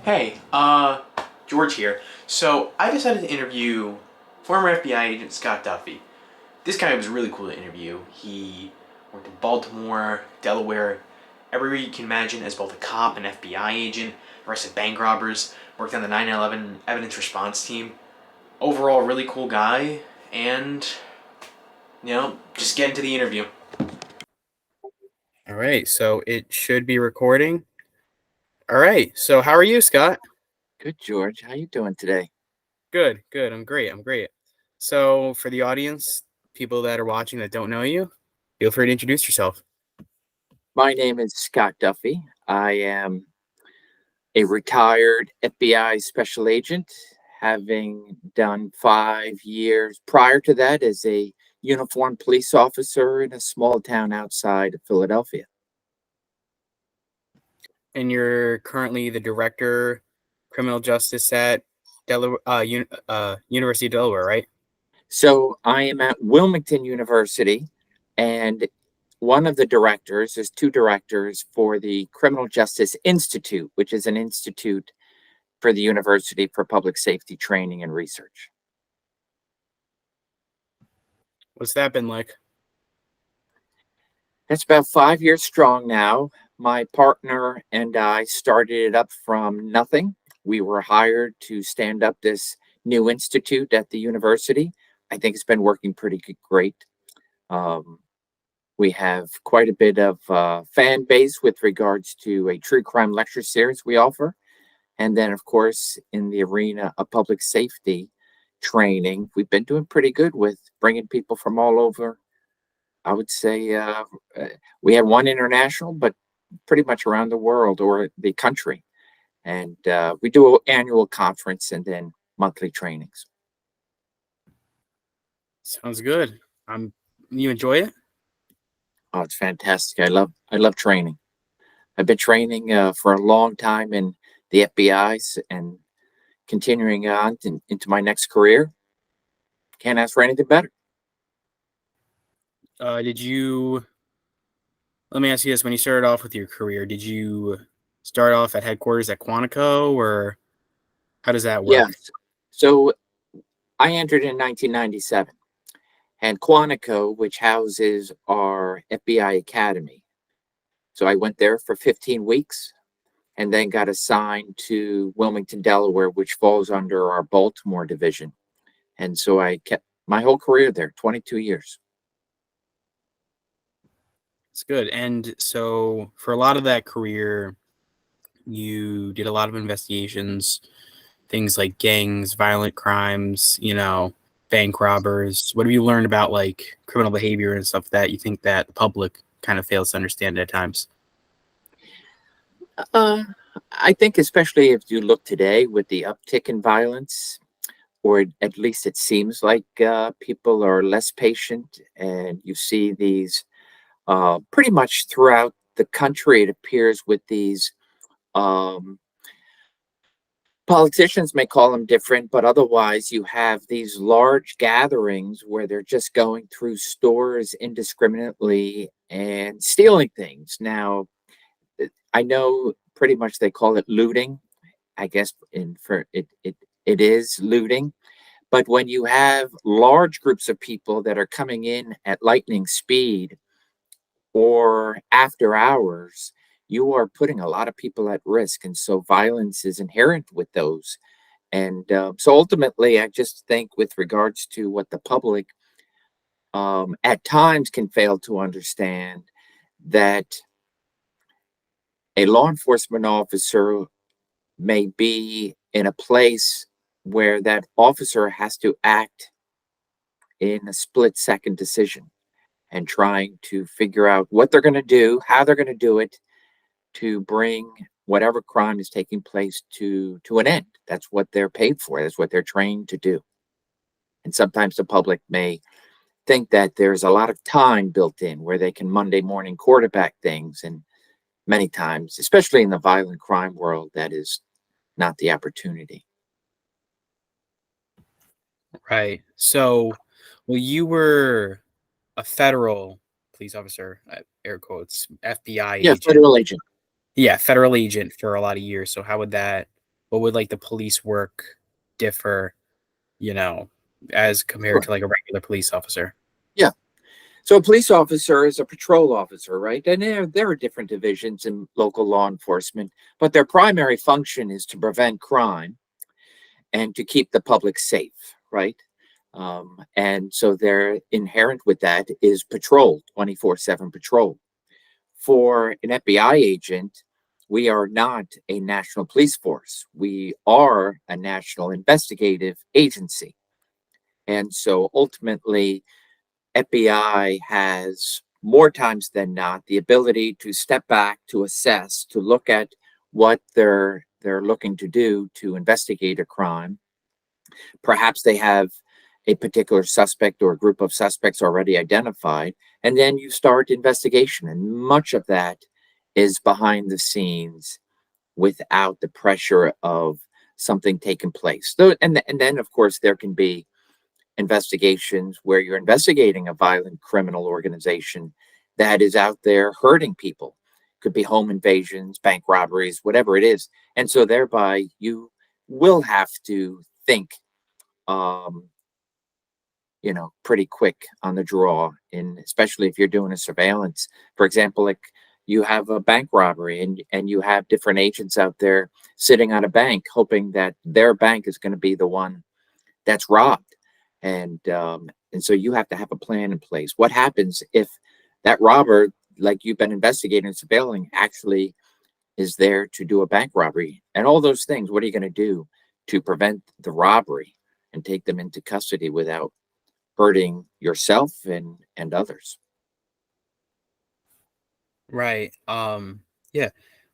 Hey, George here. So I decided to interview former FBI agent Scott Duffey. This guy was really cool to interview. He worked in Baltimore, Delaware, everywhere you can imagine as both a cop and FBI agent, arrested bank robbers, worked on the 9/11 evidence response team. Overall, really cool guy, and, just get into the interview. All right, so it should be recording. All right, so how are you, Scott? Good, George. How you doing today? Good, good. I'm great. I'm great. So for the audience, people that are watching that don't know you, feel free to introduce yourself. My name is Scott Duffey. I am a retired FBI special agent, having done 5 years prior to that as a uniformed police officer in a small town outside of Philadelphia. And you're currently the director, criminal justice at Delaware, University of Delaware, right? So I am at Wilmington University, and one of the directors, there's two directors for the Criminal Justice Institute, which is an institute for the University for Public Safety Training and Research. What's that been like? That's about 5 years strong now. My partner and I started it up from nothing. We were hired to stand up this new institute at the university. I think it's been working pretty great. Um, we have quite a bit of fan base with regards to a true crime lecture series we offer. And then, of course, in the arena of public safety training, we've been doing pretty good with bringing people from all over. I would say we had one international, but pretty much around the world or the country. And we do an annual conference and then monthly trainings. Sounds good. You enjoy it? Oh, it's fantastic. I love training. I've been training for a long time in the FBI's and continuing on into my next career. Can't ask for anything better. Did you? Let me ask you this: when you started off with your career, did you start off at headquarters at Quantico, or how does that work? Yes. So I entered in 1997, and Quantico, which houses our FBI Academy. So I went there for 15 weeks and then got assigned to Wilmington, Delaware, which falls under our Baltimore division. And so I kept my whole career there, 22 years. It's good. And so for a lot of that career, you did a lot of investigations, things like gangs, violent crimes, bank robbers. What have you learned about like criminal behavior and stuff that you think that the public kind of fails to understand at times? Uh, I think, especially if you look today with the uptick in violence, or at least it seems like people are less patient, and you see these pretty much throughout the country. It appears with these um, politicians may call them different, but otherwise, you have these large gatherings where they're just going through stores indiscriminately and stealing things. Now, I know pretty much they call it looting. I guess it is looting. But when you have large groups of people that are coming in at lightning speed or after hours, you are putting a lot of people at risk. And so violence is inherent with those. And so ultimately, I just think with regards to what the public at times can fail to understand, that a law enforcement officer may be in a place where that officer has to act in a split second decision and trying to figure out what they're going to do, how they're going to do it to bring whatever crime is taking place to an end. That's what they're paid for. That's what they're trained to do. And sometimes the public may think that there's a lot of time built in where they can Monday morning quarterback things. And many times, especially in the violent crime world, that is not the opportunity. Right. So, well, you were a federal police officer, air quotes, FBI Yeah, agent. federal agent. Yeah, federal agent for a lot of years. So how would that what would like the police work differ, as compared to like a regular police officer? Yeah. So a police officer is a patrol officer, right? And there are different divisions in local law enforcement, but their primary function is to prevent crime and to keep the public safe, right? And so they're inherent with that is patrol, 24/7 patrol. For an FBI agent, we are not a national police force. We are a national investigative agency. And so ultimately, FBI has more times than not the ability to step back, to assess, to look at what they're looking to do to investigate a crime. Perhaps they have a particular suspect or a group of suspects already identified, and then you start investigation. And much of that is behind the scenes without the pressure of something taking place. And then, of course, there can be investigations where you're investigating a violent criminal organization that is out there hurting people. Could be home invasions, bank robberies, whatever it is. And so thereby you will have to think um, pretty quick on the draw, in especially if you're doing a surveillance. For example, like you have a bank robbery and you have different agents out there sitting on a bank hoping that their bank is going to be the one that's robbed. And so you have to have a plan in place. What happens if that robber, like you've been investigating and surveilling, actually is there to do a bank robbery and all those things? What are you going to do to prevent the robbery and take them into custody without hurting yourself and others? Right. Yeah.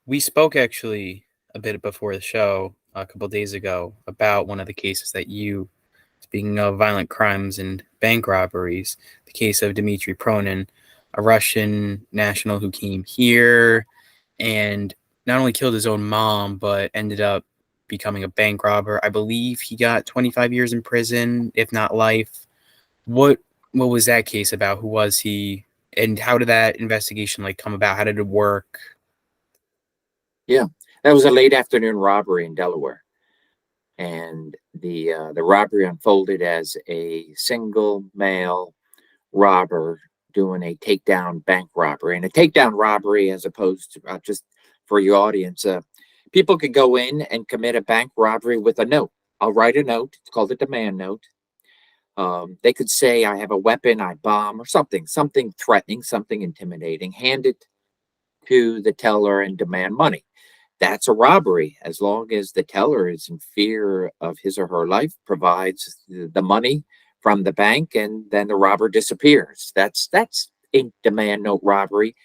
We spoke actually a bit before the show a couple days ago about one of the cases that you, speaking of violent crimes and bank robberies, the case of Dimitri Pronin, a Russian national who came here and not only killed his own mom, but ended up becoming a bank robber. I believe he got 25 years in prison, if not life. What was that case about? Who was he? And how did that investigation come about? How did it work? Yeah, that was a late afternoon robbery in Delaware, and the robbery unfolded as a single male robber doing a takedown bank robbery. And a takedown robbery, as opposed to just for your audience, people could go in and commit a bank robbery with a note. I'll write a note. It's called a demand note. They could say, I have a weapon, I bomb, or something threatening, something intimidating, hand it to the teller and demand money. That's a robbery as long as the teller is in fear of his or her life, provides the money from the bank, and then the robber disappears. That's a demand note robbery.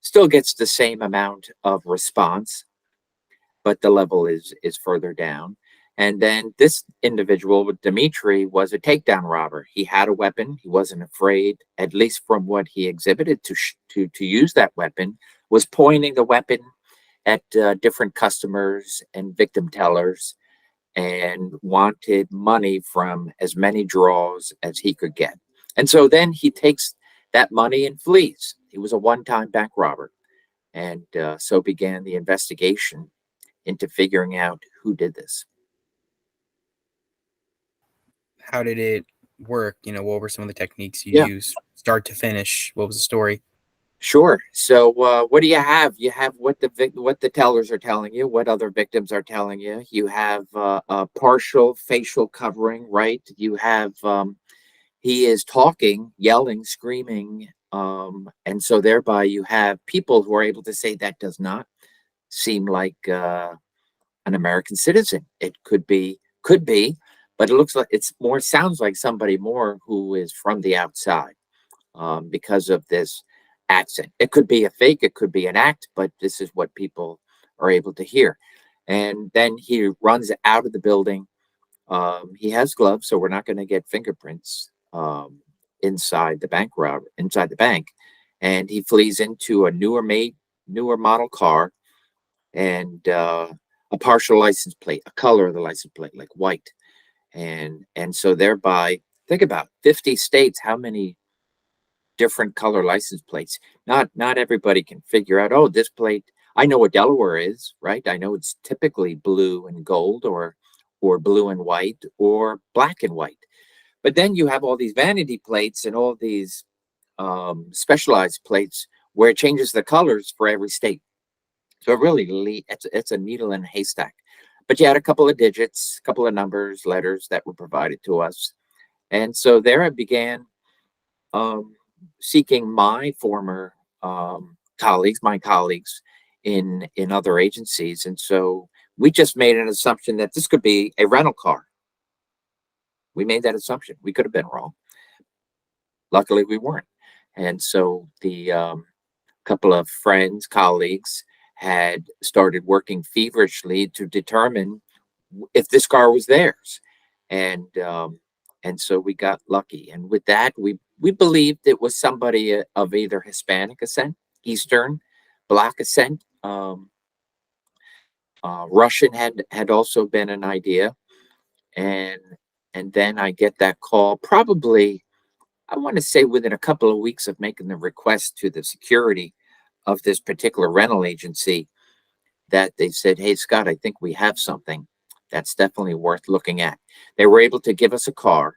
Still gets the same amount of response, but the level is further down. And then this individual with Dimitri was a takedown robber. He had a weapon. He wasn't afraid, at least from what he exhibited, to use that weapon. Was pointing the weapon at different customers and victim tellers, and wanted money from as many draws as he could get. And so then he takes that money and flees. He was a one-time bank robber. And so began the investigation into figuring out who did this. How did it work? What were some of the techniques you Yeah, used, start to finish? What was the story? sure. So what do you have? You have what the tellers are telling you, what other victims are telling you. You have a partial facial covering, right? You have he is talking, yelling, screaming, and so thereby you have people who are able to say that does not seem like an American citizen. It could be, but it looks like sounds like somebody more who is from the outside, because of this accent. It could be a fake, it could be an act, but this is what people are able to hear. And then he runs out of the building. He has gloves, so we're not going to get fingerprints inside inside the bank. And he flees into a newer model car, and a partial license plate, a color of the license plate, like white. And so thereby, think about 50 states, how many different color license plates. Not everybody can figure out, oh, this plate, I know what Delaware is, right? I know it's typically blue and gold, or blue and white, or black and white. But then you have all these vanity plates and all these specialized plates where it changes the colors for every state. So it really, it's a needle in a haystack. But you had a couple of digits, a couple of numbers, letters that were provided to us. And so there I began seeking my former my colleagues in other agencies. And so we just made an assumption that this could be a rental car. We made that assumption. We could have been wrong. Luckily, we weren't. And so the couple of friends, colleagues, had started working feverishly to determine if this car was theirs, and so we got lucky. And with that, we believed it was somebody of either Hispanic ascent, Eastern, Black ascent. Russian had also been an idea, and then I get that call probably, I want to say, within a couple of weeks of making the request to the security of this particular rental agency, that they said, "Hey, Scott, I think we have something that's definitely worth looking at." They were able to give us a car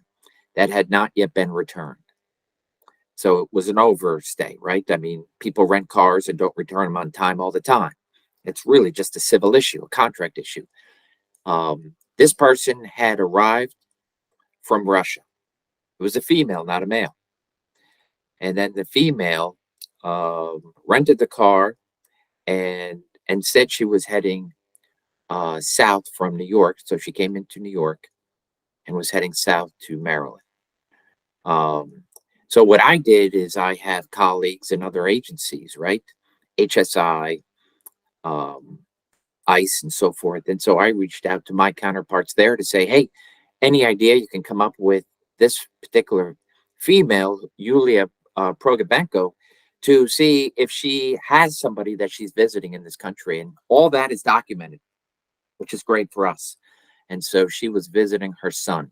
that had not yet been returned. So it was an overstay, right? I mean, people rent cars and don't return them on time all the time. It's really just a civil issue, a contract issue. This person had arrived from Russia. It was a female, not a male. And then the female rented the car and said she was heading south from New York. So she came into New York and was heading south to Maryland. So what I did is, I have colleagues in other agencies, right? HSI, ICE, and so forth. And so I reached out to my counterparts there to say, "Hey, any idea you can come up with this particular female, Yulia Progabenko, to see if she has somebody that she's visiting in this country?" And all that is documented, which is great for us. And so she was visiting her son,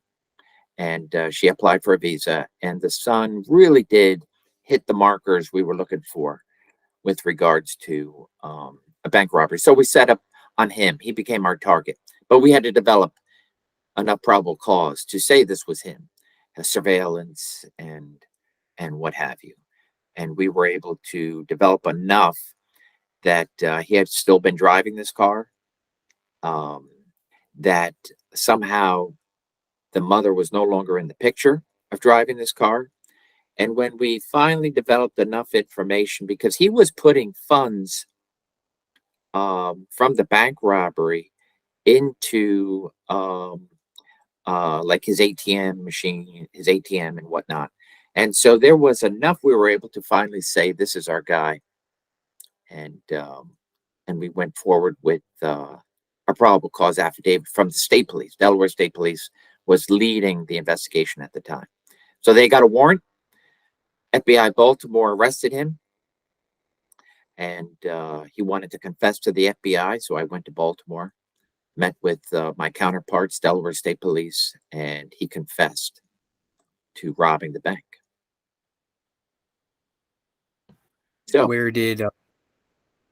and she applied for a visa, and the son really did hit the markers we were looking for with regards to a bank robbery. So we set up on him. He became our target, but we had to develop enough probable cause to say this was him, surveillance and what have you. And we were able to develop enough that he had still been driving this car, that somehow the mother was no longer in the picture of driving this car. And when we finally developed enough information, because he was putting funds from the bank robbery into like his ATM machine, his ATM and whatnot. And so there was enough, we were able to finally say, this is our guy. And we went forward with a probable cause affidavit from the state police. Delaware State Police was leading the investigation at the time. So they got a warrant. FBI Baltimore arrested him, and he wanted to confess to the FBI. So I went to Baltimore, met with my counterparts, Delaware State Police, and he confessed to robbing the bank. So where did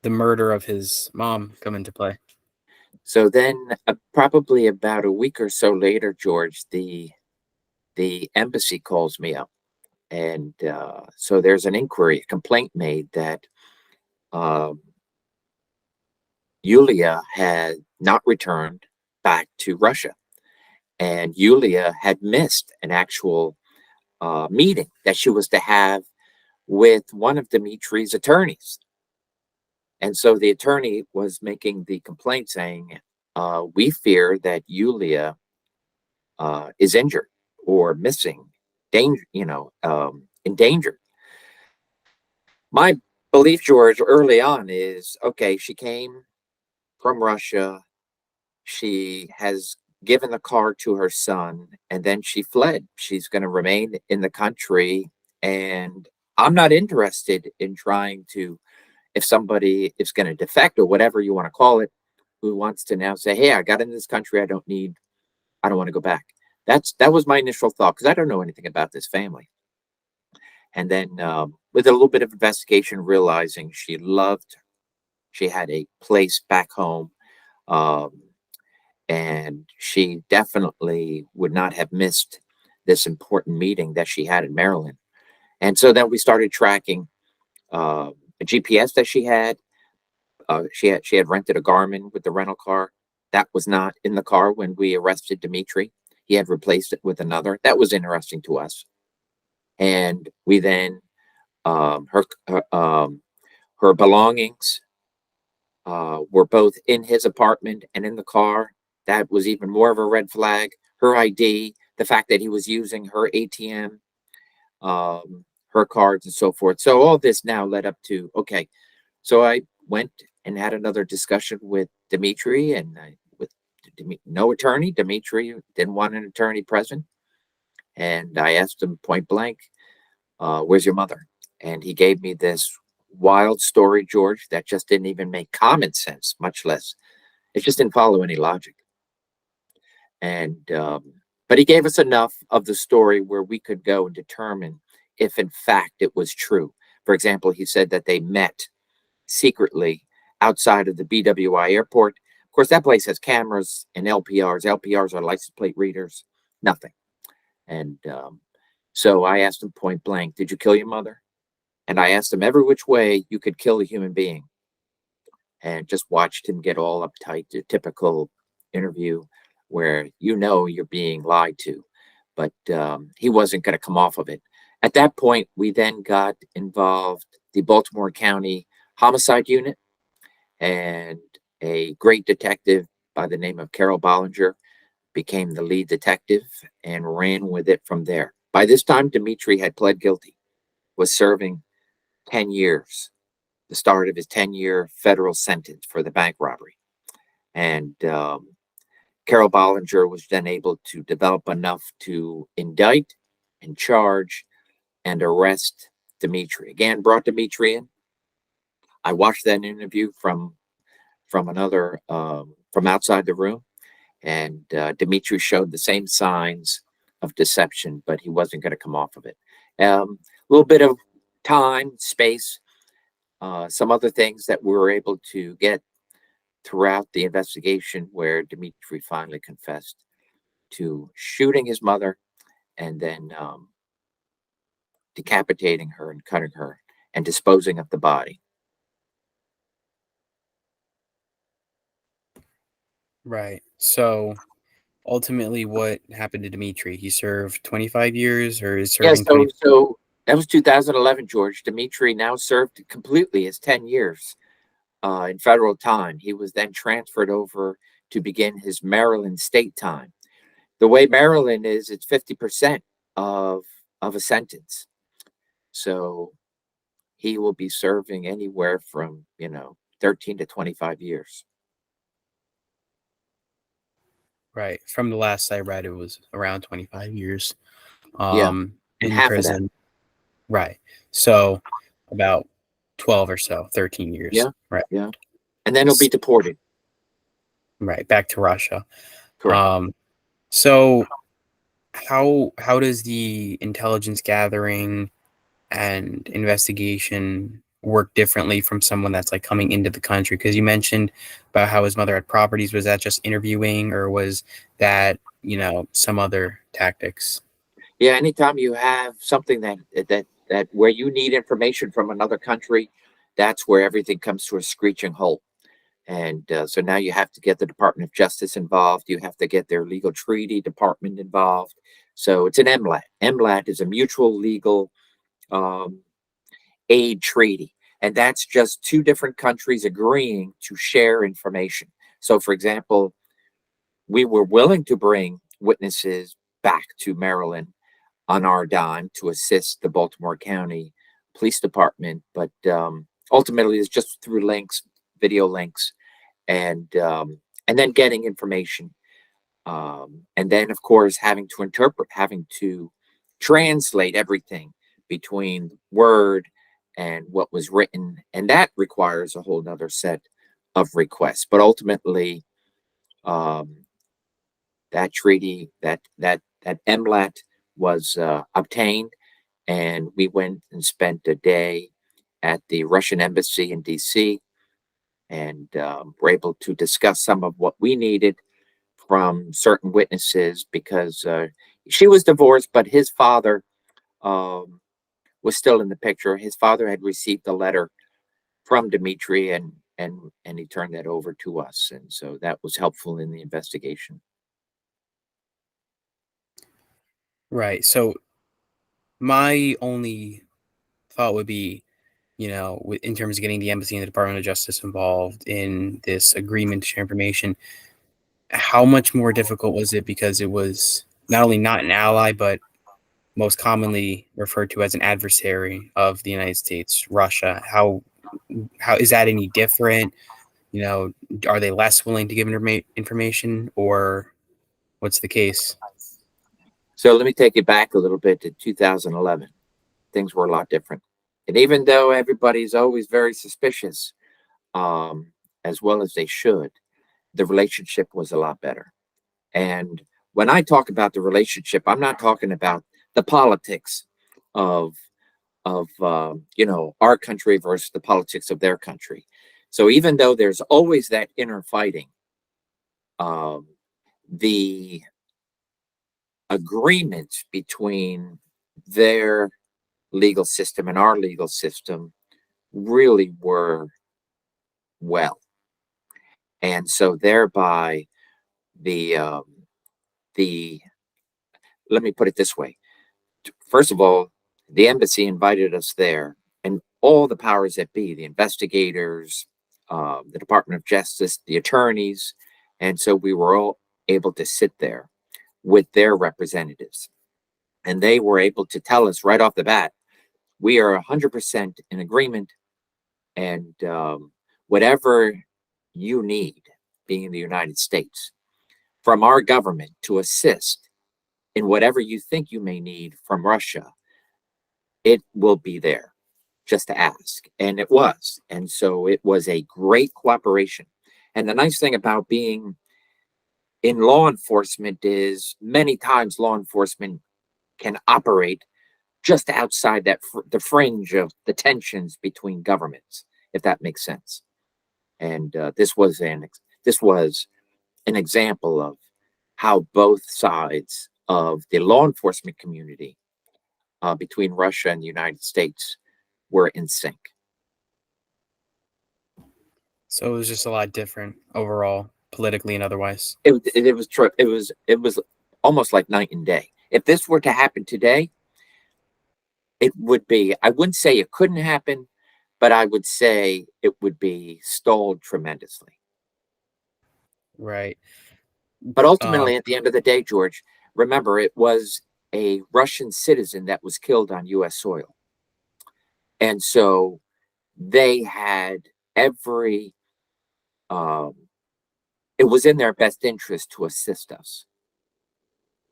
the murder of his mom come into play? So then, probably about a week or so later, George, the embassy calls me up, and so there's an inquiry, a complaint made that Yulia had not returned back to Russia, and Yulia had missed an actual meeting that she was to have with one of Dimitri's attorneys. And so the attorney was making the complaint saying, we fear that Yulia is injured or missing, endangered. My belief, George, early on is, okay, she came from Russia. She has given the car to her son, and then she fled. She's going to remain in the country. And I'm not interested in trying to, if somebody is going to defect or whatever you want to call it, who wants to now say, hey, I got in this country, I don't want to go back. That was my initial thought, because I don't know anything about this family. And then with a little bit of investigation, realizing she loved She had a place back home, um, and she definitely would not have missed this important meeting that she had in Maryland. And so then we started tracking a GPS that she had. She had rented a Garmin with the rental car. That was not in the car when we arrested Dimitri. He had replaced it with another. That was interesting to us. And we then her belongings were both in his apartment and in the car. That was even more of a red flag. Her ID, the fact that he was using her ATM, her cards, and so forth. So all this now led up to, okay. So I went and had another discussion with Dimitri, and with no attorney. Dimitri didn't want an attorney present, and I asked him point blank, "Where's your mother?" And he gave me this wild story, George, that just didn't even make common sense, much less it just didn't follow any logic. And but he gave us enough of the story where we could go and determine if, in fact, it was true. For example, he said that they met secretly outside of the BWI airport. Of course, that place has cameras and LPRs. LPRs are license plate readers, nothing. And so I asked him point blank, "Did you kill your mother?" And I asked him every which way you could kill a human being, and just watched him get all uptight, a typical interview where you're being lied to. But he wasn't going to come off of it. At that point, we then got involved, the Baltimore County Homicide Unit, and a great detective by the name of Carol Bollinger became the lead detective and ran with it from there. By this time, Dimitri had pled guilty, was serving 10 years, the start of his 10-year federal sentence for the bank robbery. And Carol Bollinger was then able to develop enough to indict and charge and arrest Dimitri. Again, brought Dimitri in. I watched that interview from another from outside the room, and Dimitri showed the same signs of deception, but he wasn't going to come off of it. A little bit of time, space, some other things that we were able to get throughout the investigation, where Dimitri finally confessed to shooting his mother and then decapitating her and cutting her and disposing of the body. Right. So ultimately, what happened to Dimitri? He served 25 years, or is Yeah, serving 20? so that was 2011, George. Dimitri now served completely his 10 years in federal time. He was then transferred over to begin his Maryland state time. The way Maryland is, it's 50% of a sentence. So he will be serving anywhere from 13 to 25 years. Right. From the last I read, it was around 25 years Yeah, and in half of that. prison. Right. So about 12 or so, 13 years. Yeah, Right. yeah, and then he'll be deported. Right. Back to Russia. Correct. So how does the intelligence gathering and investigation work differently from someone that's like coming into the country? Because you mentioned about how his mother had properties. Was that just interviewing, or was that some other tactics? Yeah, anytime you have something that where you need information from another country, that's where everything comes to a screeching halt. And so now you have to get the Department of Justice involved. You have to get their legal treaty department involved. So it's an MLAT. MLAT is a mutual legal um, aid treaty. And that's just two different countries agreeing to share information. So, for example, we were willing to bring witnesses back to Maryland on our dime to assist the Baltimore County Police Department, but ultimately it's just through links, video links, and then getting information, and then of course having to interpret, having to translate everything between word and what was written, and that requires a whole nother set of requests. But ultimately, um, that treaty, that MLAT was obtained, and we went and spent a day at the Russian embassy in DC, and were able to discuss some of what we needed from certain witnesses, because she was divorced, but his father was still in the picture. His father had received a letter from Dimitri, and he turned that over to us, and so that was helpful in the investigation. Right. So my only thought would be, in terms of getting the embassy and the Department of Justice involved in this agreement to share information, how much more difficult was it, because it was not only not an ally, but most commonly referred to as an adversary of the United States, Russia? How is that any different? Are they less willing to give information, or what's the case? So let me take you back a little bit to 2011. Things were a lot different. And even though everybody's always very suspicious, as well as they should, the relationship was a lot better. And when I talk about the relationship, I'm not talking about the politics of our country versus the politics of their country. So even though there's always that inner fighting, the agreements between their legal system and our legal system really were well. And so thereby the let me put it this way. First of all, the embassy invited us there, and all the powers that be, the investigators, the Department of Justice, the attorneys, and so we were all able to sit there with their representatives. And they were able to tell us right off the bat, we are 100% in agreement, and whatever you need, being in the United States, from our government to assist in whatever you think you may need from Russia, it will be there, just to ask. And it was. And so it was a great cooperation. And the nice thing about being in law enforcement is many times law enforcement can operate just outside the fringe of the tensions between governments, if that makes sense. And this was an example of how both sides of the law enforcement community between Russia and the United States were in sync. So it was just a lot different overall, politically and otherwise. It was almost like night and day. If this were to happen today, it would be, I wouldn't say it couldn't happen, but I would say it would be stalled tremendously. Right. But ultimately, at the end of the day, George, remember, it was a Russian citizen that was killed on U.S. soil. And so they had every, it was in their best interest to assist us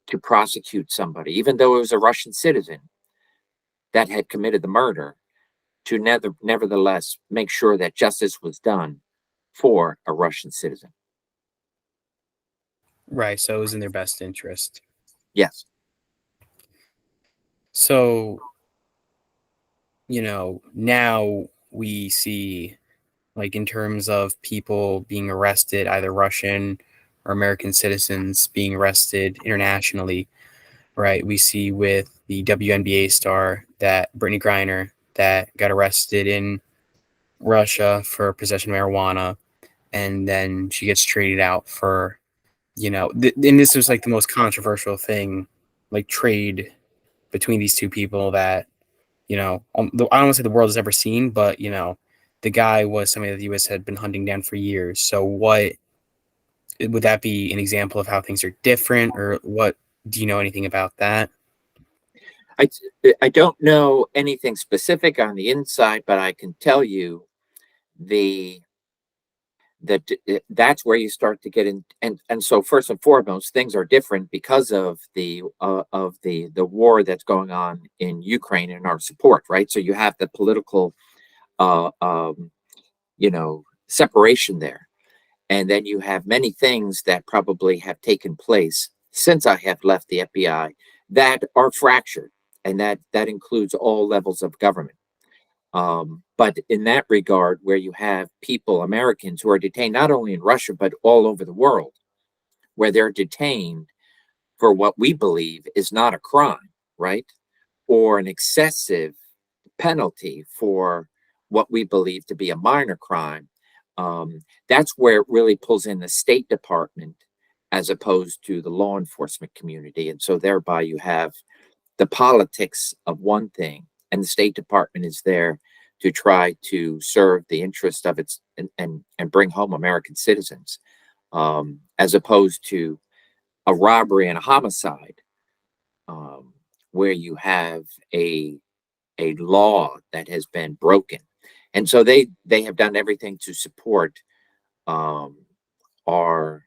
to prosecute somebody, even though it was a Russian citizen that had committed the murder, to nevertheless make sure that justice was done for a Russian citizen. Right. So it was in their best interest. Yes. So, now we see, like, in terms of people being arrested, either Russian or American citizens being arrested internationally, right? We see with the WNBA star, that Britney Griner, that got arrested in Russia for possession of marijuana, and then she gets traded out for, and this was like the most controversial thing, like trade between these two people that, I don't want to say the world has ever seen, but, the guy was somebody that the U.S. had been hunting down for years. So what would that be an example of how things are different, or what? Do you know anything about that? I don't know anything specific on the inside, but I can tell you that's where you start to get in. And so first and foremost, things are different because of the war that's going on in Ukraine and our support, right? So you have the political separation there. And then you have many things that probably have taken place since I have left the FBI that are fractured, and that includes all levels of government. But in that regard, where you have people, Americans, who are detained not only in Russia, but all over the world, where they're detained for what we believe is not a crime, right? Or an excessive penalty for what we believe to be a minor crime. That's where it really pulls in the State Department as opposed to the law enforcement community. And so thereby you have the politics of one thing, and the State Department is there to try to serve the interest of its and bring home American citizens, as opposed to a robbery and a homicide, where you have a law that has been broken. And so they have done everything to support, um, are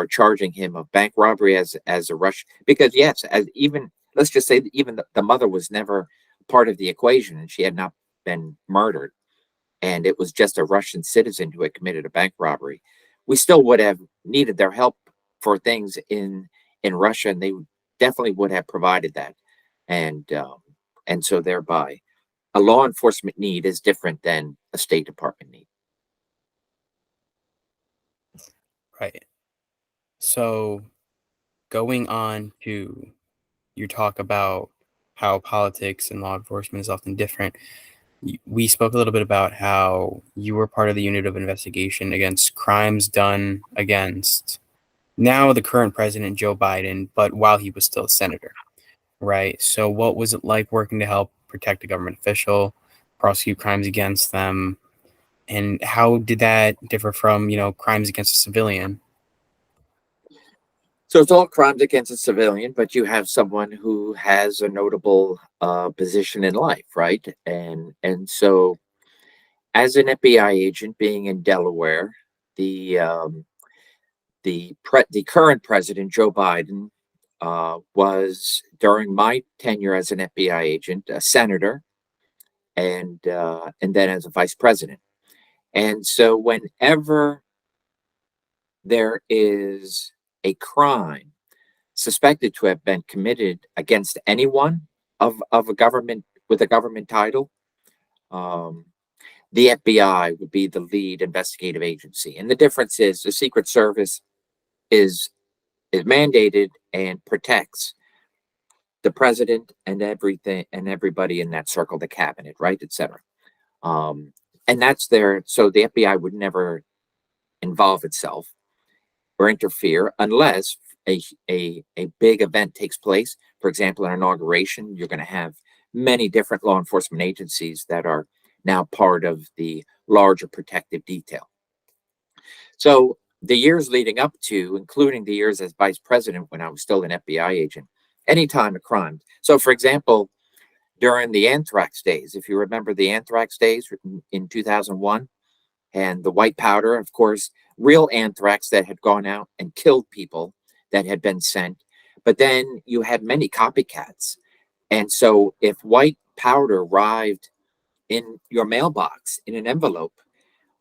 charging him of bank robbery as a rush, because yes, as even let's just say that even the mother was never part of the equation and she had not been murdered, and it was just a Russian citizen who had committed a bank robbery, we still would have needed their help for things in Russia, and they definitely would have provided that. And so thereby a law enforcement need is different than a State Department need. Right. So going on to your talk about how politics and law enforcement is often different, we spoke a little bit about how you were part of the unit of investigation against crimes done against now the current president, Joe Biden, but while he was still a senator, right? So what was it like working to help protect a government official, prosecute crimes against them? And how did that differ from, crimes against a civilian? So it's all crimes against a civilian, but you have someone who has a notable position in life, right? And so as an FBI agent being in Delaware, the the current president Joe Biden was, during my tenure as an FBI agent, a senator, and then as a vice president. And so whenever there is a crime suspected to have been committed against anyone of a government with a government title, um, the FBI would be the lead investigative agency. And the difference is the Secret Service is is mandated and protects the president and everything and everybody in that circle, the cabinet, right, etc. Um, and that's there. So the FBI would never involve itself or interfere unless a big event takes place. For example, an inauguration, you're going to have many different law enforcement agencies that are now part of the larger protective detail. So the years leading up to, including the years as vice president when I was still an FBI agent, anytime a crime. So, for example, during the anthrax days, if you remember the anthrax days in 2001, and the white powder, of course, real anthrax that had gone out and killed people that had been sent. But then you had many copycats. And so if white powder arrived in your mailbox in an envelope,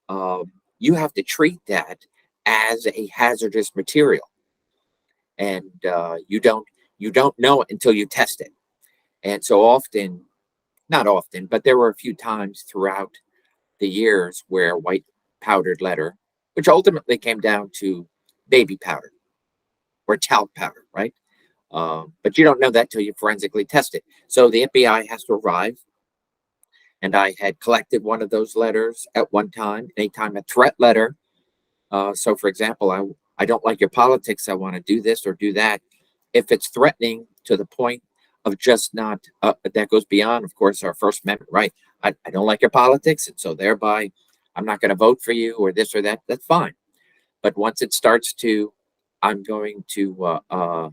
uh, you have to treat that as a hazardous material. And you don't know it until you test it. And so often, not often, but there were a few times throughout the years where white powdered letter, which ultimately came down to baby powder or talc powder, right? But you don't know that till you forensically test it. So the FBI has to arrive, and I had collected one of those letters at one time, anytime a threat letter. So, for example, I don't like your politics. I want to do this or do that. If it's threatening to the point of just not, that goes beyond, of course, our First Amendment right. I don't like your politics, and so thereby I'm not going to vote for you or this or that. That's fine. But once it starts to, I'm going to, uh,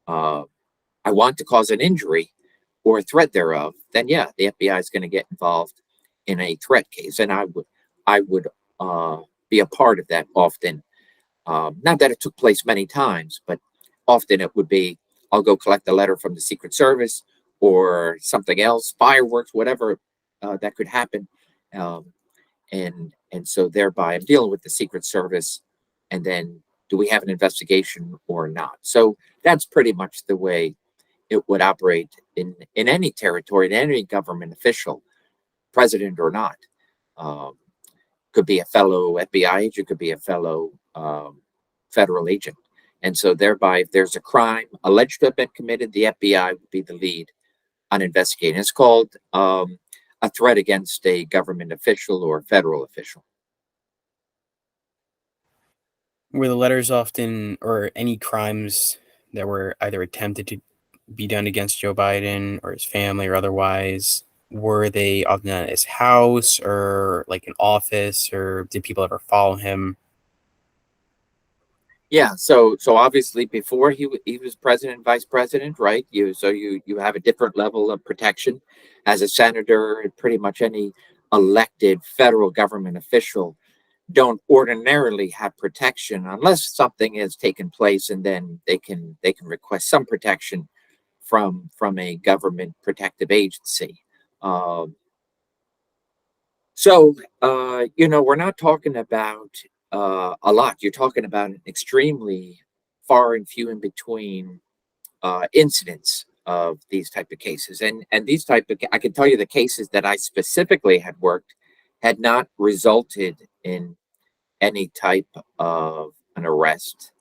I want to cause an injury or a threat thereof, then yeah, the FBI is going to get involved in a threat case, and I would be a part of that often. Not that it took place many times, but often it would be, I'll go collect a letter from the Secret Service or something else, fireworks, whatever that could happen. Um, and so thereby I'm dealing with the Secret Service, and then do we have an investigation or not? So that's pretty much the way it would operate in any territory, in any government official president or not. Um, could be a fellow FBI agent, could be a fellow federal agent. And so thereby, if there's a crime alleged to have been committed, the FBI would be the lead on investigating. It's called a threat against a government official or federal official. Were the letters often, or any crimes that were either attempted to be done against Joe Biden or his family or otherwise, were they often at his house or like an office, or did people ever follow him? Yeah, so obviously before he was president, vice president, right? You have a different level of protection as a senator, and pretty much any elected federal government official don't ordinarily have protection unless something has taken place, and then they can request some protection from a government protective agency. Um, we're not talking about a lot. You're talking about an extremely far and few in between incidents of these type of cases. And these type of, I can tell you the cases that I specifically had worked had not resulted in any type of an arrest,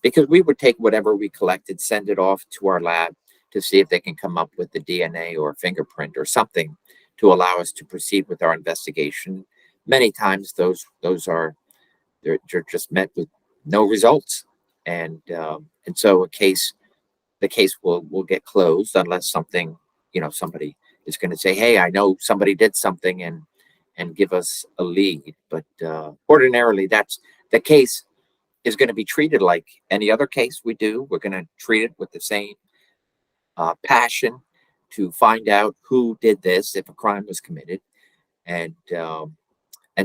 because we would take whatever we collected, send it off to our lab to see if they can come up with the DNA or fingerprint or something to allow us to proceed with our investigation. Many times those are they're just met with no results, and so the case will get closed unless something, somebody is going to say, hey, I know somebody did something, and give us a lead. But ordinarily, that's the case is going to be treated like any other case we do. We're going to treat it with the same passion to find out who did this if a crime was committed, and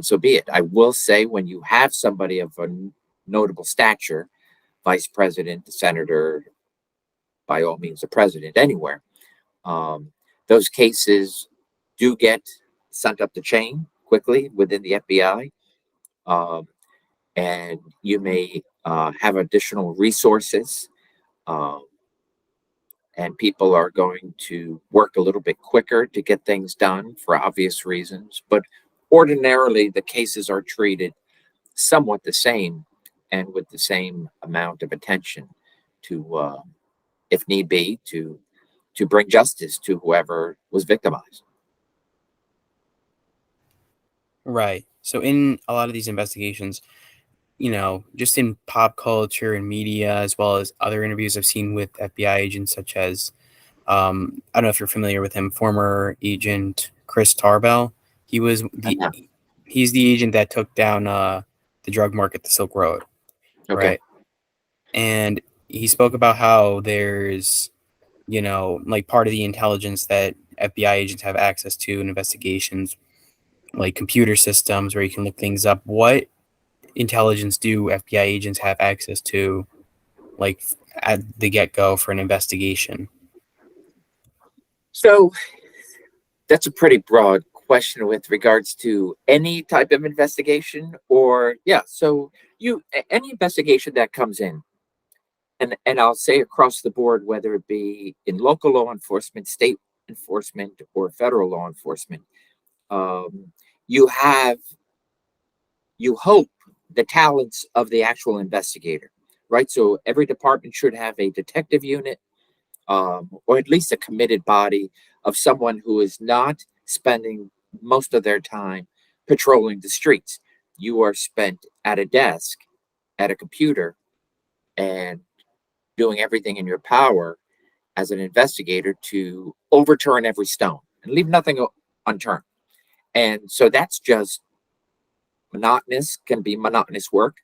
so be it. I will say, when you have somebody of a notable stature, vice president, the senator, by all means, the president, anywhere, um, those cases do get sent up the chain quickly within the FBI, um, and you may have additional resources, um, and people are going to work a little bit quicker to get things done for obvious reasons. But ordinarily, the cases are treated somewhat the same and with the same amount of attention to, if need be, to bring justice to whoever was victimized. Right. So in a lot of these investigations, just in pop culture and media, as well as other interviews I've seen with FBI agents, such as, I don't know if you're familiar with him, former agent Chris Tarbell. He was Yeah. he's the agent that took down the drug market, the Silk Road, Okay. right? And he spoke about how there's, like part of the intelligence that FBI agents have access to in investigations, like computer systems where you can look things up. What intelligence do FBI agents have access to, like at the get-go for an investigation? So that's a pretty broad question with regards to any type of investigation, or yeah. So any investigation that comes in, and I'll say across the board, whether it be in local law enforcement, state enforcement, or federal law enforcement, um, you have you hope the talents of the actual investigator, right? So every department should have a detective unit, or at least a committed body of someone who is not spending most of their time patrolling the streets. You are spent at a desk, at a computer, and doing everything in your power as an investigator to overturn every stone and leave nothing unturned. And so that's just can be monotonous work.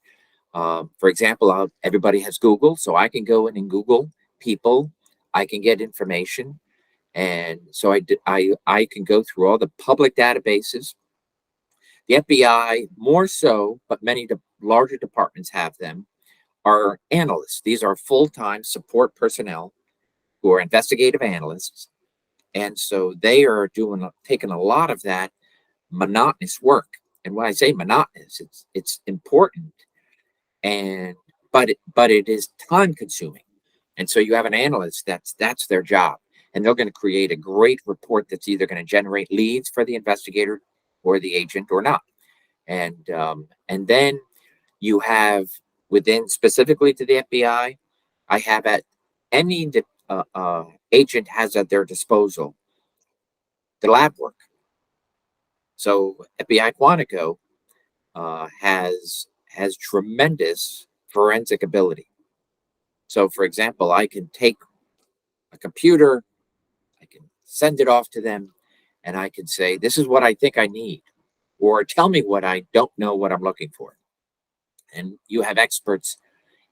For example, everybody has Google, so I can go in and Google people. I can get information, and so I can go through all the public databases. The FBI more so, but many larger departments have them, are analysts. These are full-time support personnel who are investigative analysts, and so they are taking a lot of that monotonous work. And when I say monotonous, it's important, and but it is time consuming. And so you have an analyst that's their job, and they're going to create a great report that's either going to generate leads for the investigator or the agent or not. And then you have within specifically to the FBI, I have at any agent has at their disposal the lab work. So FBI Quantico has tremendous forensic ability. So, for example, I can take a computer, I can send it off to them, and I can say, "This is what I think I need," or "Tell me what I don't know what I'm looking for." And you have experts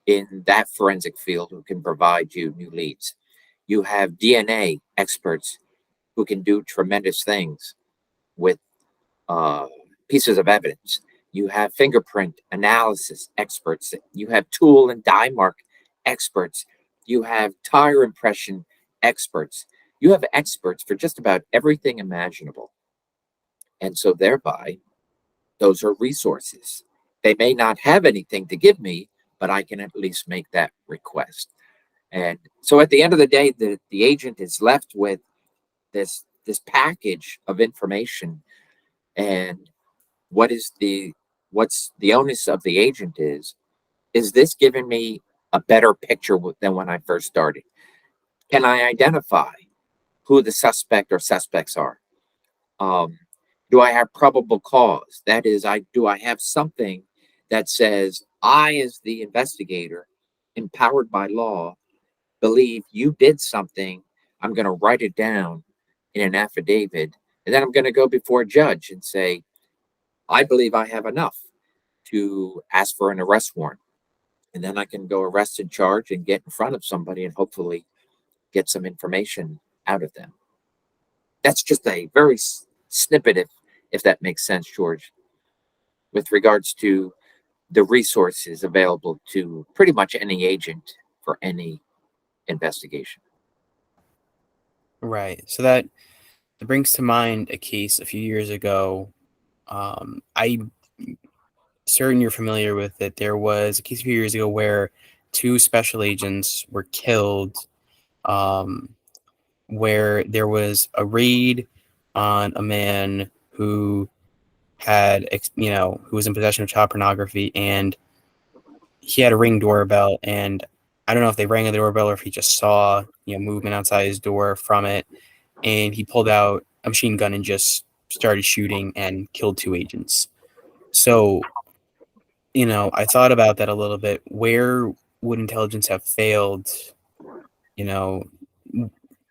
in that forensic field who can provide you new leads. You have DNA experts who can do tremendous things with pieces of evidence. You have fingerprint analysis experts. You have tool and die mark experts. You have tire impression experts. You have experts for just about everything imaginable. And so thereby, those are resources. They may not have anything to give me, but I can at least make that request. And so at the end of the day, the agent is left with this package of information. And what's the onus of the agent is this giving me a better picture than when I first started? Can I identify who the suspect or suspects are? Do I have probable cause? That is, do I have something that says I, as the investigator, empowered by law, believe you did something? I'm going to write it down in an affidavit, and then I'm going to go before a judge and say, I believe I have enough to ask for an arrest warrant. And then I can go arrest and charge and get in front of somebody and hopefully get some information out of them. That's just a very snippet, if that makes sense, George, with regards to the resources available to pretty much any agent for any investigation. Right. So that brings to mind a case a few years ago. I'm certain you're familiar with it. There was a case a few years ago where two special agents were killed, where there was a raid on a man who had, who was in possession of child pornography, and he had a Ring doorbell, and I don't know if they rang the doorbell or if he just saw, movement outside his door from it, and he pulled out a machine gun and just started shooting and killed two agents. So, I thought about that a little bit. Where would intelligence have failed?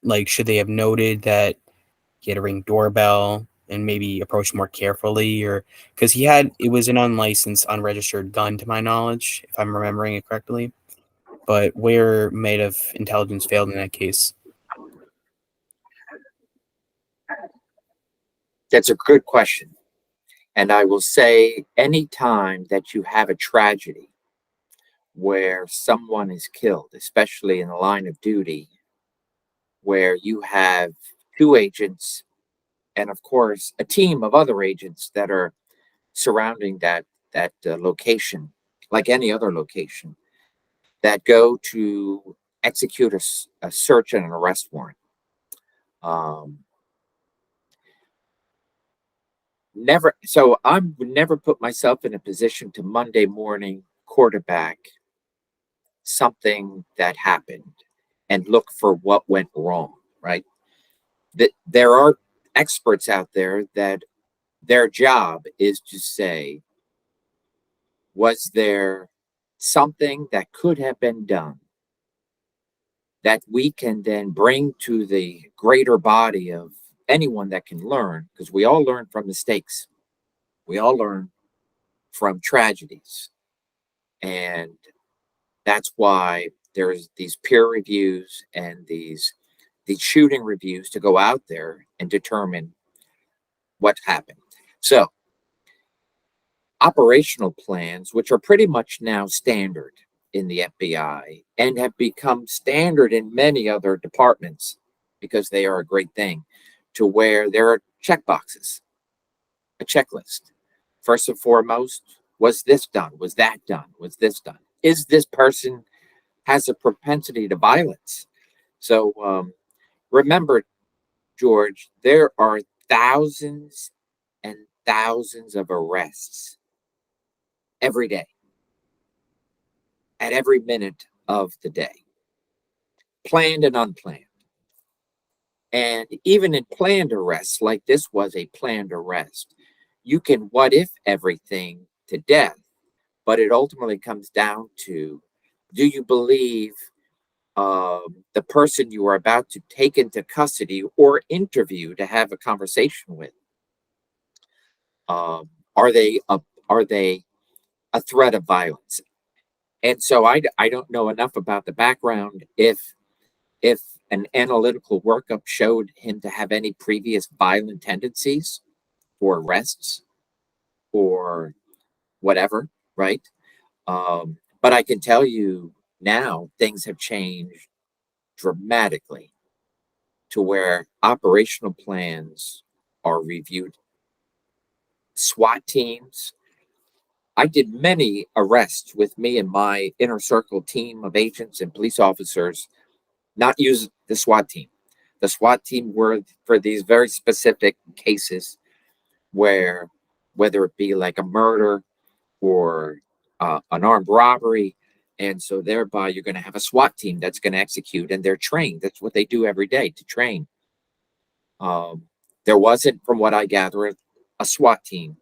Like, should they have noted that he had a Ring doorbell and maybe approach more carefully, or because it was an unlicensed, unregistered gun to my knowledge, if I'm remembering it correctly. But where might have intelligence failed in that case? That's a good question. And I will say, any time that you have a tragedy where someone is killed, especially in the line of duty, where you have two agents and, of course, a team of other agents that are surrounding that location, like any other location, that go to execute a search and an arrest warrant. I would never put myself in a position to Monday morning quarterback something that happened and look for what went wrong, right? There are experts out there that their job is to say, was there something that could have been done that we can then bring to the greater body of anyone that can learn? Because we all learn from mistakes. We all learn from tragedies. And that's why there's these peer reviews and these shooting reviews to go out there and determine what happened. So operational plans, which are pretty much now standard in the FBI and have become standard in many other departments because they are a great thing, to where there are check boxes, a checklist. First and foremost, was this done? Was that done? Was this done? Is this person has a propensity to violence? So Remember, George, there are thousands and thousands of arrests every day, at every minute of the day, planned and unplanned. And even in planned arrests, like this was a planned arrest, you can what if everything to death, but it ultimately comes down to, do you believe the person you are about to take into custody or interview to have a conversation with? Are they a threat of violence? And so I don't know enough about the background if an analytical workup showed him to have any previous violent tendencies or arrests or whatever, right? But I can tell you now things have changed dramatically to where operational plans are reviewed. SWAT teams. I did many arrests with me and my inner circle team of agents and police officers, not use the SWAT team. The SWAT team were for these very specific cases where, whether it be like a murder or an armed robbery, and so thereby you're going to have a SWAT team that's going to execute, and they're trained. That's what they do every day, to train. There wasn't, from what I gather, a SWAT team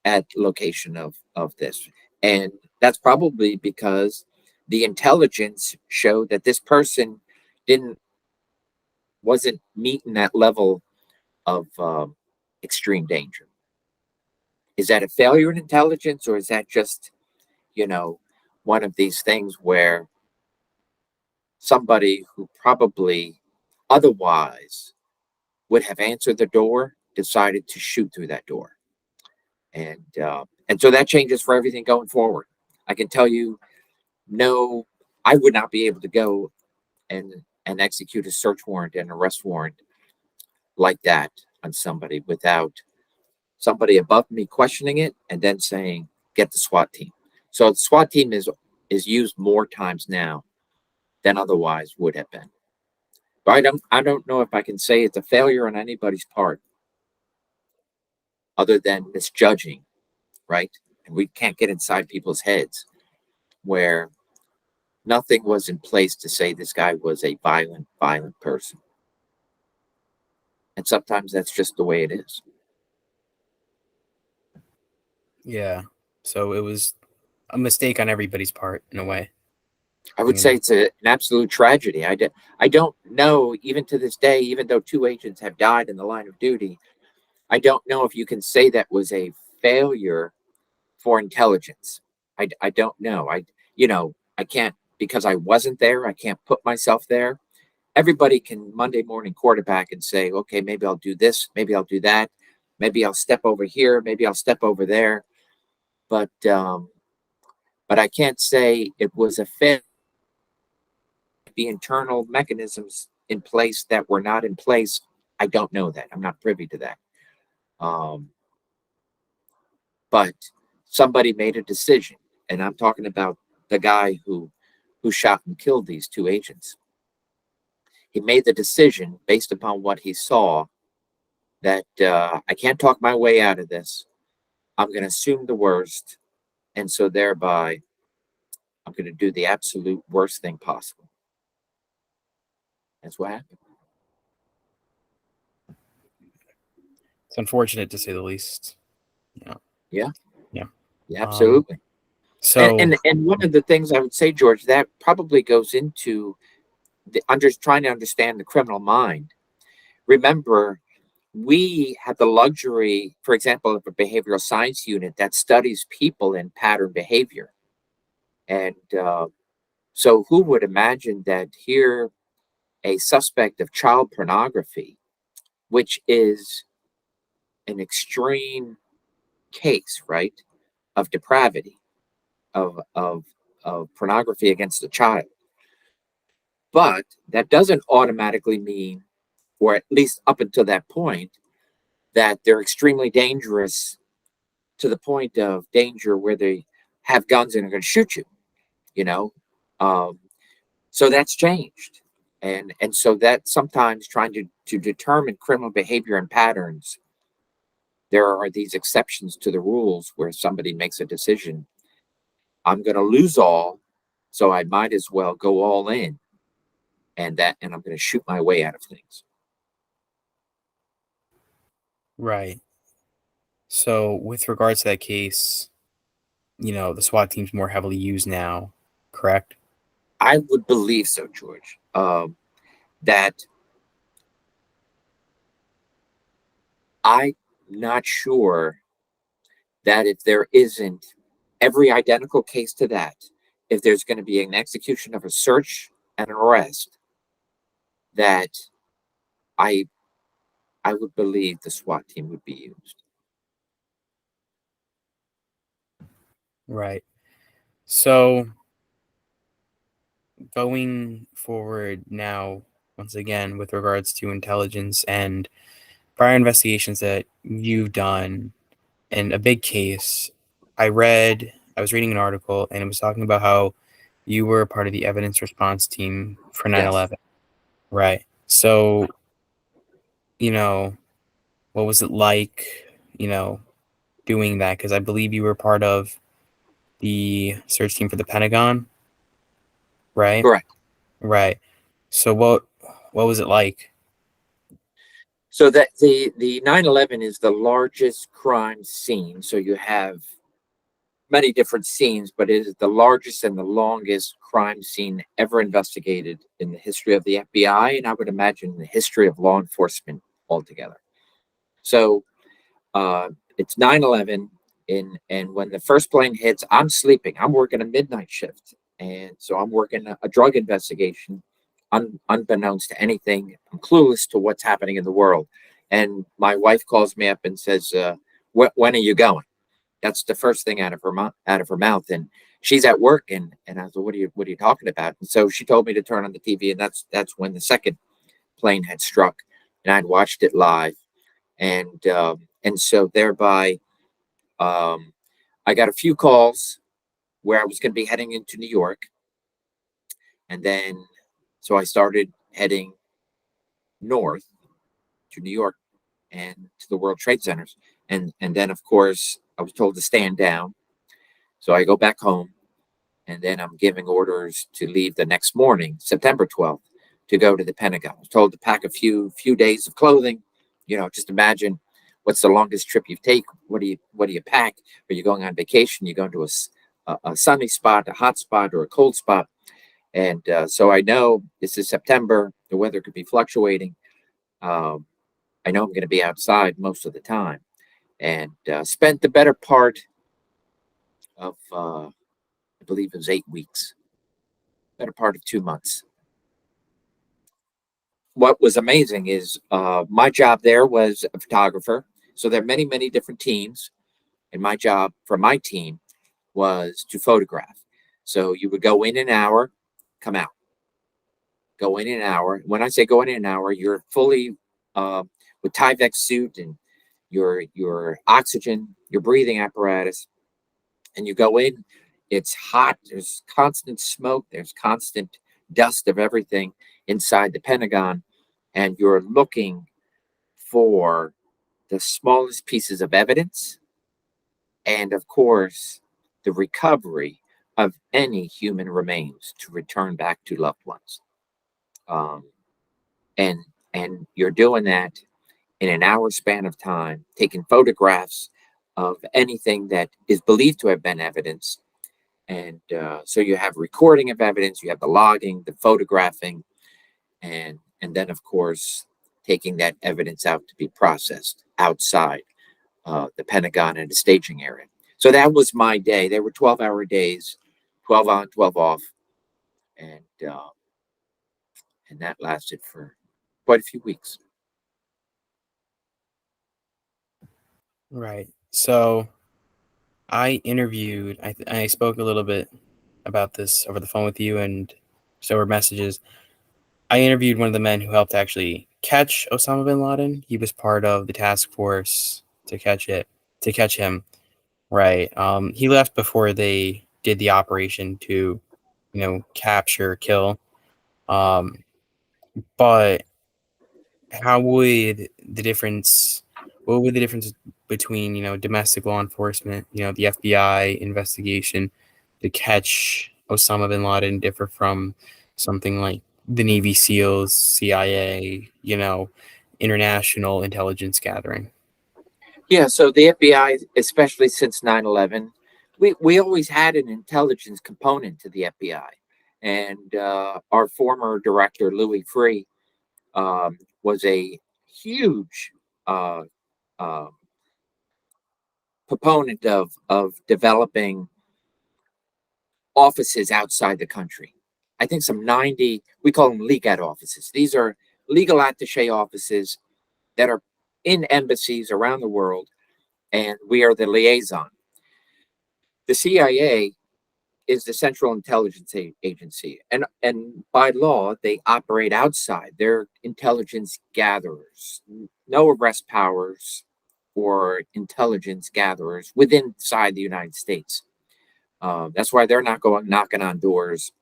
at location of this, and that's probably because the intelligence showed that this person didn't wasn't meeting that level of extreme danger. Is that a failure in intelligence, or is that just, you know, one of these things where somebody who probably otherwise would have answered the door decided to shoot through that door? And so that changes for everything going forward. I can tell you, no, I would not be able to go and execute a search warrant and arrest warrant like that on somebody without somebody above me questioning it and then saying, get the SWAT team. So the SWAT team is used more times now than otherwise would have been. But I don't know if I can say it's a failure on anybody's part other than misjudging, right? And we can't get inside people's heads where nothing was in place to say this guy was a violent person. And sometimes that's just the way it is. Yeah. So it was a mistake on everybody's part in a way. I would say it's an absolute tragedy. I don't know, even to this day, even though 2 agents have died in the line of duty, I don't know if you can say that was a failure for intelligence. I don't know. I can't, because I wasn't there. I can't put myself there. Everybody can Monday morning quarterback and say, okay, maybe I'll do this, maybe I'll do that, maybe I'll step over here, maybe I'll step over there. But I can't say it was a failure. The internal mechanisms in place that were not in place, I don't know that. I'm not privy to that. But somebody made a decision, and I'm talking about the guy who shot and killed these 2 agents. He made the decision based upon what he saw that I can't talk my way out of this. I'm going to assume the worst, and so thereby I'm going to do the absolute worst thing possible. That's what happened. It's unfortunate, to say the least. Yeah, Yeah. absolutely. So And one of the things I would say, George, that probably goes into trying to understand the criminal mind. Remember, we have the luxury, for example, of a behavioral science unit that studies people in pattern behavior. And so who would imagine that here a suspect of child pornography, which is an extreme case, right, of depravity, of pornography against a child. But that doesn't automatically mean, or at least up until that point, that they're extremely dangerous to the point of danger where they have guns and are going to shoot you, you know? So that's changed. And so that sometimes trying to determine criminal behavior and patterns, there are these exceptions to the rules where somebody makes a decision. I'm going to lose all, so I might as well go all in, and I'm going to shoot my way out of things. Right. So with regards to that case, the SWAT team's more heavily used now, correct? I would believe so, George. That I'm not sure that if there isn't every identical case to that, if there's going to be an execution of a search and an arrest, that I I would believe the SWAT team would be used. Right. So going forward now, once again, with regards to intelligence and prior investigations that you've done, and a big case, I was reading an article and it was talking about how you were a part of the evidence response team for nine Yes. 11. Right. So, what was it like, doing that? Because I believe you were part of the search team for the Pentagon, right? Correct. Right. So what was it like? So that the 9/11 is the largest crime scene. So you have many different scenes, but it is the largest and the longest crime scene ever investigated in the history of the FBI, and I would imagine the history of law enforcement altogether. So it's 9/11, and when the first plane hits, I'm sleeping. I'm working a midnight shift, and so I'm working a drug investigation, unbeknownst to anything. I'm clueless to what's happening in the world, and my wife calls me up and says, "When are you going?" That's the first thing out of her mouth, and she's at work, and I was like, what are you talking about?" And so she told me to turn on the TV, and that's when the second plane had struck, and I'd watched it live, and so thereby, um, I got a few calls where I was going to be heading into New York, and then so I started heading north to New York and to the World Trade Centers, and then of course I was told to stand down, so I go back home, and then I'm giving orders to leave the next morning, September 12th, to go to the Pentagon. I was told to pack a few days of clothing. Just imagine what's the longest trip you take. What do you pack? Are you going on vacation? You going to a sunny spot, a hot spot, or a cold spot? And so I know this is September. The weather could be fluctuating. Um, I know I'm going to be outside most of the time, and spent the better part of I believe it was 8 weeks, better part of 2 months. What was amazing is my job there was a photographer. So there are many, many different teams. And my job for my team was to photograph. So you would go in an hour, come out, go in an hour. When I say go in an hour, you're fully uh, with Tyvek suit and your oxygen, your breathing apparatus, and you go in. It's hot. There's constant smoke. There's constant dust of everything inside the Pentagon, and you're looking for the smallest pieces of evidence, and of course, the recovery of any human remains to return back to loved ones. Um, and and you're doing that in an hour span of time, taking photographs of anything that is believed to have been evidence. And so you have recording of evidence, you have the logging, the photographing, and then of course taking that evidence out to be processed outside the Pentagon and the staging area. So that was my day. They were 12-hour days, 12 on, 12 off, and uh, and that lasted for quite a few weeks. Right. So I spoke a little bit about this over the phone with you and just over messages. I interviewed one of the men who helped actually catch Osama bin Laden. He was part of the task force to catch him. Right. He left before they did the operation to, capture, kill. Um, But how would the difference? What would the difference between domestic law enforcement, the FBI investigation to catch Osama bin Laden differ from something like the Navy SEALs, CIA, international intelligence gathering? Yeah, so the FBI, especially since 9/11, we always had an intelligence component to the FBI. And our former director, Louis Free, was a huge uh, uh, proponent of developing offices outside the country. I think some 90, we call them legat offices. These are legal attache offices that are in embassies around the world, and we are the liaison. The CIA is the Central Intelligence Agency, and by law they operate outside. They're intelligence gatherers, no arrest powers or intelligence gatherers within inside the United States. That's why they're not going knocking on doors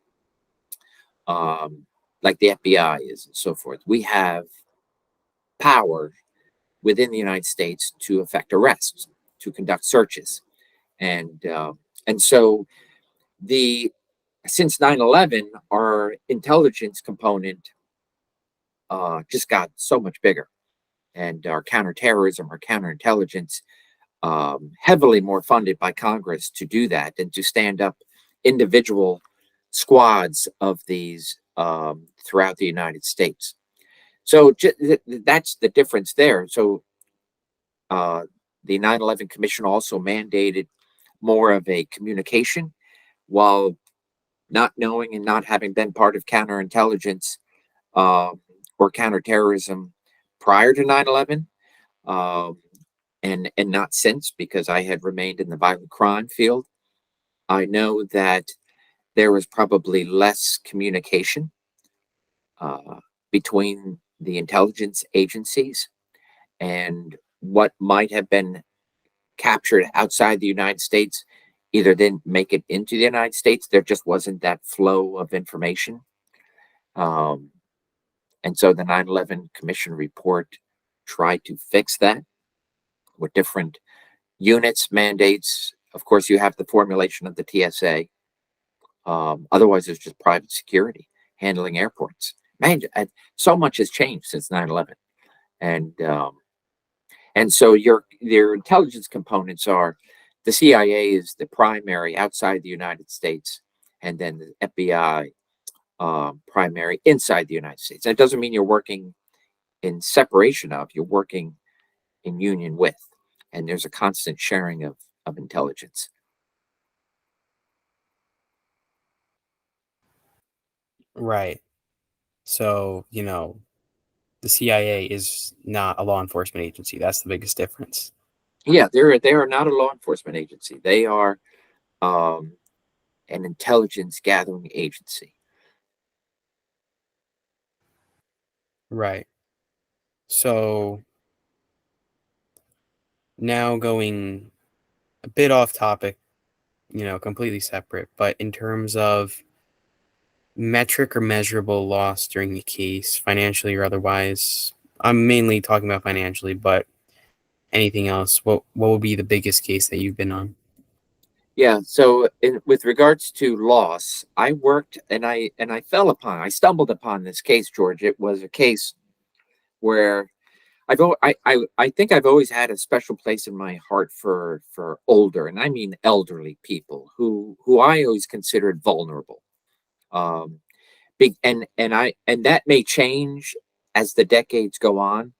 like the FBI is and so forth. We have power within the United States to effect arrests, to conduct searches, and so the since 9/11, our intelligence component just got so much bigger, and our counterterrorism, our counterintelligence, heavily more funded by Congress to do that and to stand up individual squads of these throughout the United States. So that's the difference there. So uh, the 9/11 Commission also mandated more of a communication, while not knowing and not having been part of counterintelligence uh, or counterterrorism prior to 9/11, um, and not since, because I had remained in the violent crime field. I know that there was probably less communication uh, between the intelligence agencies and what might have been captured outside the United States either didn't make it into the United States. There just wasn't that flow of information. Um, and so the 9/11 Commission report tried to fix that with different units, mandates. Of course, you have the formulation of the TSA. Otherwise, it's just private security handling airports. Man, so much has changed since 9/11. And so your intelligence components are the CIA is the primary outside the United States, and then the FBI primary inside the United States. That doesn't mean you're working in separation of, you're working in union with, and there's a constant sharing of intelligence. Right. So, the CIA is not a law enforcement agency. That's the biggest difference. Yeah, they are not a law enforcement agency. They are um, an intelligence gathering agency. Right. So now going a bit off topic, completely separate, but in terms of metric or measurable loss during the case, financially or otherwise, I'm mainly talking about financially, but anything else, what would be the biggest case that you've been on? Yeah. So, with regards to loss, I worked and I stumbled upon this case, George. It was a case where I think I've always had a special place in my heart for older, and I mean elderly people who I always considered vulnerable. Um, big and that may change as the decades go on,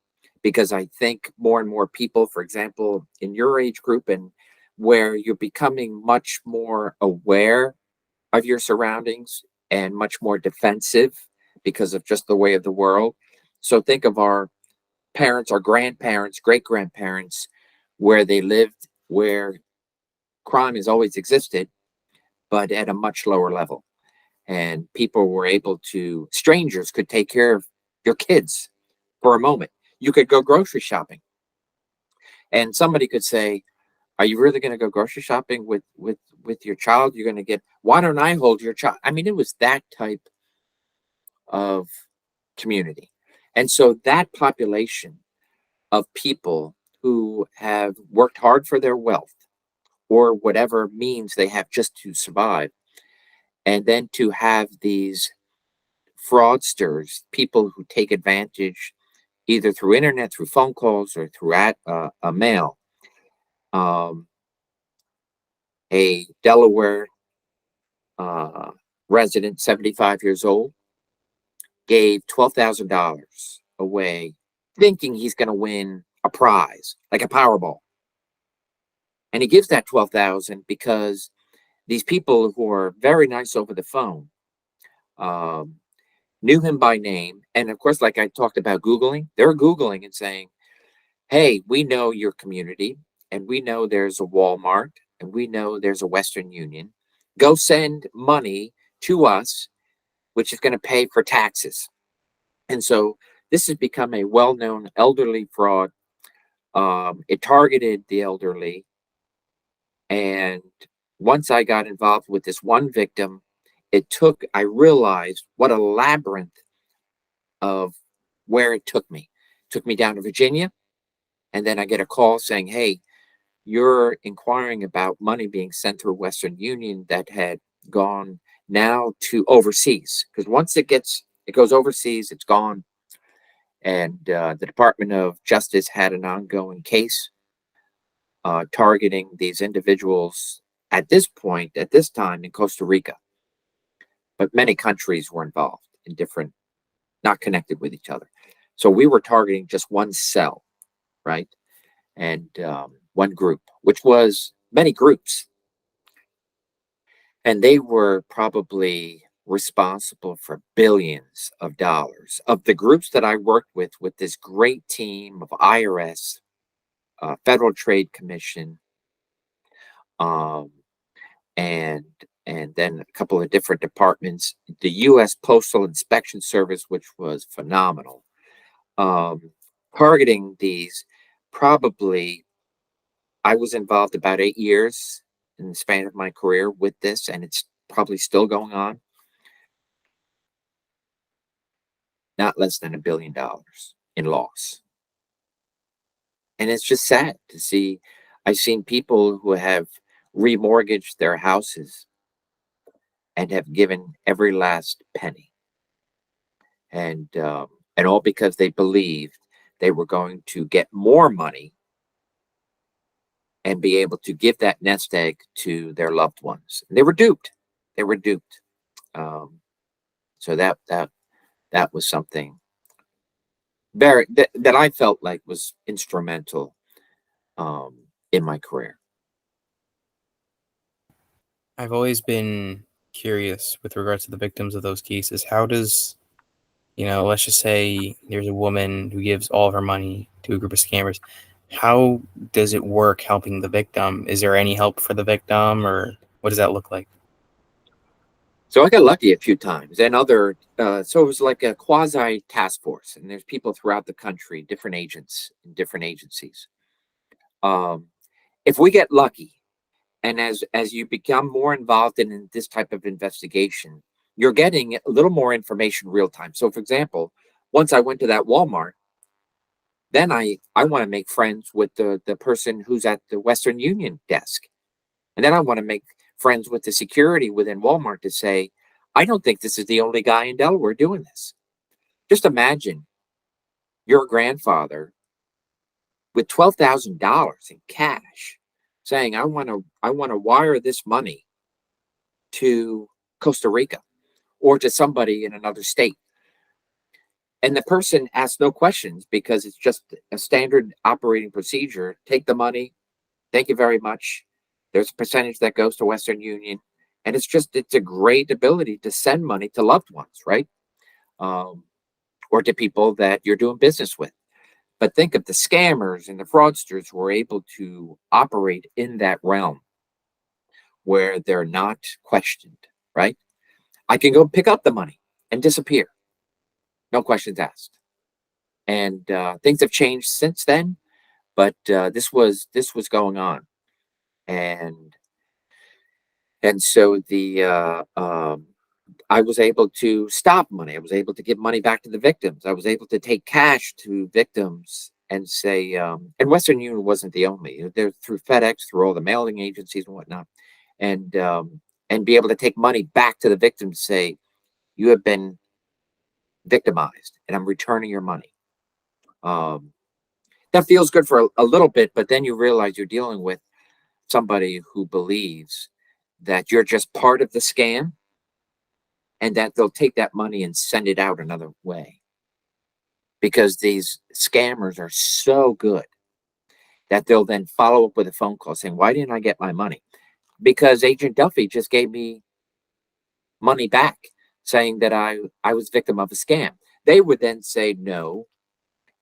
because I think more and more people, for example, in your age group, and where you're becoming much more aware of your surroundings and much more defensive because of just the way of the world. So think of our parents, our grandparents, great grandparents, where they lived, where crime has always existed, but at a much lower level. And people were able to, strangers could take care of your kids for a moment. You could go grocery shopping, and somebody could say, "Are you really going to go grocery shopping with your child? You're going to get. Why don't I hold your child?" I mean, it was that type of community. And so that population of people who have worked hard for their wealth or whatever means they have just to survive, and then to have these fraudsters, people who take advantage either through internet, through phone calls, or through a mail. Um, a Delaware uh, resident, 75 years old, gave $12,000 away, thinking he's going to win a prize, like a Powerball. And he gives that 12,000 because these people who are very nice over the phone um, knew him by name. And of course, like I talked about Googling, they're Googling and saying, hey, we know your community, and we know there's a Walmart, and we know there's a Western Union. Go send money to us, which is going to pay for taxes. And so this has become a well-known elderly fraud. It targeted the elderly. And once I got involved with this one victim, I realized what a labyrinth of where it took me. It took me down to Virginia. And then I get a call saying, hey, you're inquiring about money being sent through Western Union that had gone now to overseas. Because once it goes overseas, it's gone. And the Department of Justice had an ongoing case targeting these individuals at this time in Costa Rica. But many countries were involved in different, not connected with each other. So we were targeting just one cell, right? And one group, which was many groups. And they were probably responsible for billions of dollars. Of the groups that I worked with this great team of IRS, Federal Trade Commission, and then a couple of different departments, the U.S. Postal Inspection Service, which was phenomenal, targeting these. Probably, I was involved about 8 years in the span of my career with this, and it's probably still going on. Not less than $1 billion in loss. And it's just sad to see. I've seen people who have remortgaged their houses and have given every last penny. And all because they believed they were going to get more money and be able to give that nest egg to their loved ones. And they were duped. They were duped. So that was something that I felt like was instrumental in my career. I've always been curious with regards to the victims of those cases. How does, let's just say there's a woman who gives all of her money to a group of scammers. How does it work helping the victim? Is there any help for the victim, or what does that look like? So I got lucky a few times, and so it was like a quasi task force, and there's people throughout the country, different agents in different agencies. If we get lucky, and as you become more involved in this type of investigation, you're getting a little more information real time. So, for example, once I went to that Walmart, then I want to make friends with the person who's at the Western Union desk, and then I want to make friends with the security within Walmart to say, I don't think this is the only guy in Delaware doing this. Just imagine your grandfather with $12,000 in cash saying, I want to wire this money to Costa Rica or to somebody in another state. And the person asks no questions because it's just a standard operating procedure. Take the money. Thank you very much. There's a percentage that goes to Western Union. And it's a great ability to send money to loved ones, right? Or to people that you're doing business with. But think of the scammers and the fraudsters who are able to operate in that realm where they're not questioned, right? I can go pick up the money and disappear. No questions asked. And things have changed since then, but this was going on. And so I was able to stop money. I was able to give money back to the victims. I was able to take cash to victims and say, and Western Union wasn't the only. They're through FedEx, through all the mailing agencies and whatnot, and be able to take money back to the victims. Say, you have been victimized, and I'm returning your money. Um, that feels good for a little bit, but then you realize you're dealing with somebody who believes that you're just part of the scam and that they'll take that money and send it out another way. Because these scammers are so good that they'll then follow up with a phone call saying, why didn't I get my money? Because Agent Duffey just gave me money back saying that I was victim of a scam. They would then say, no,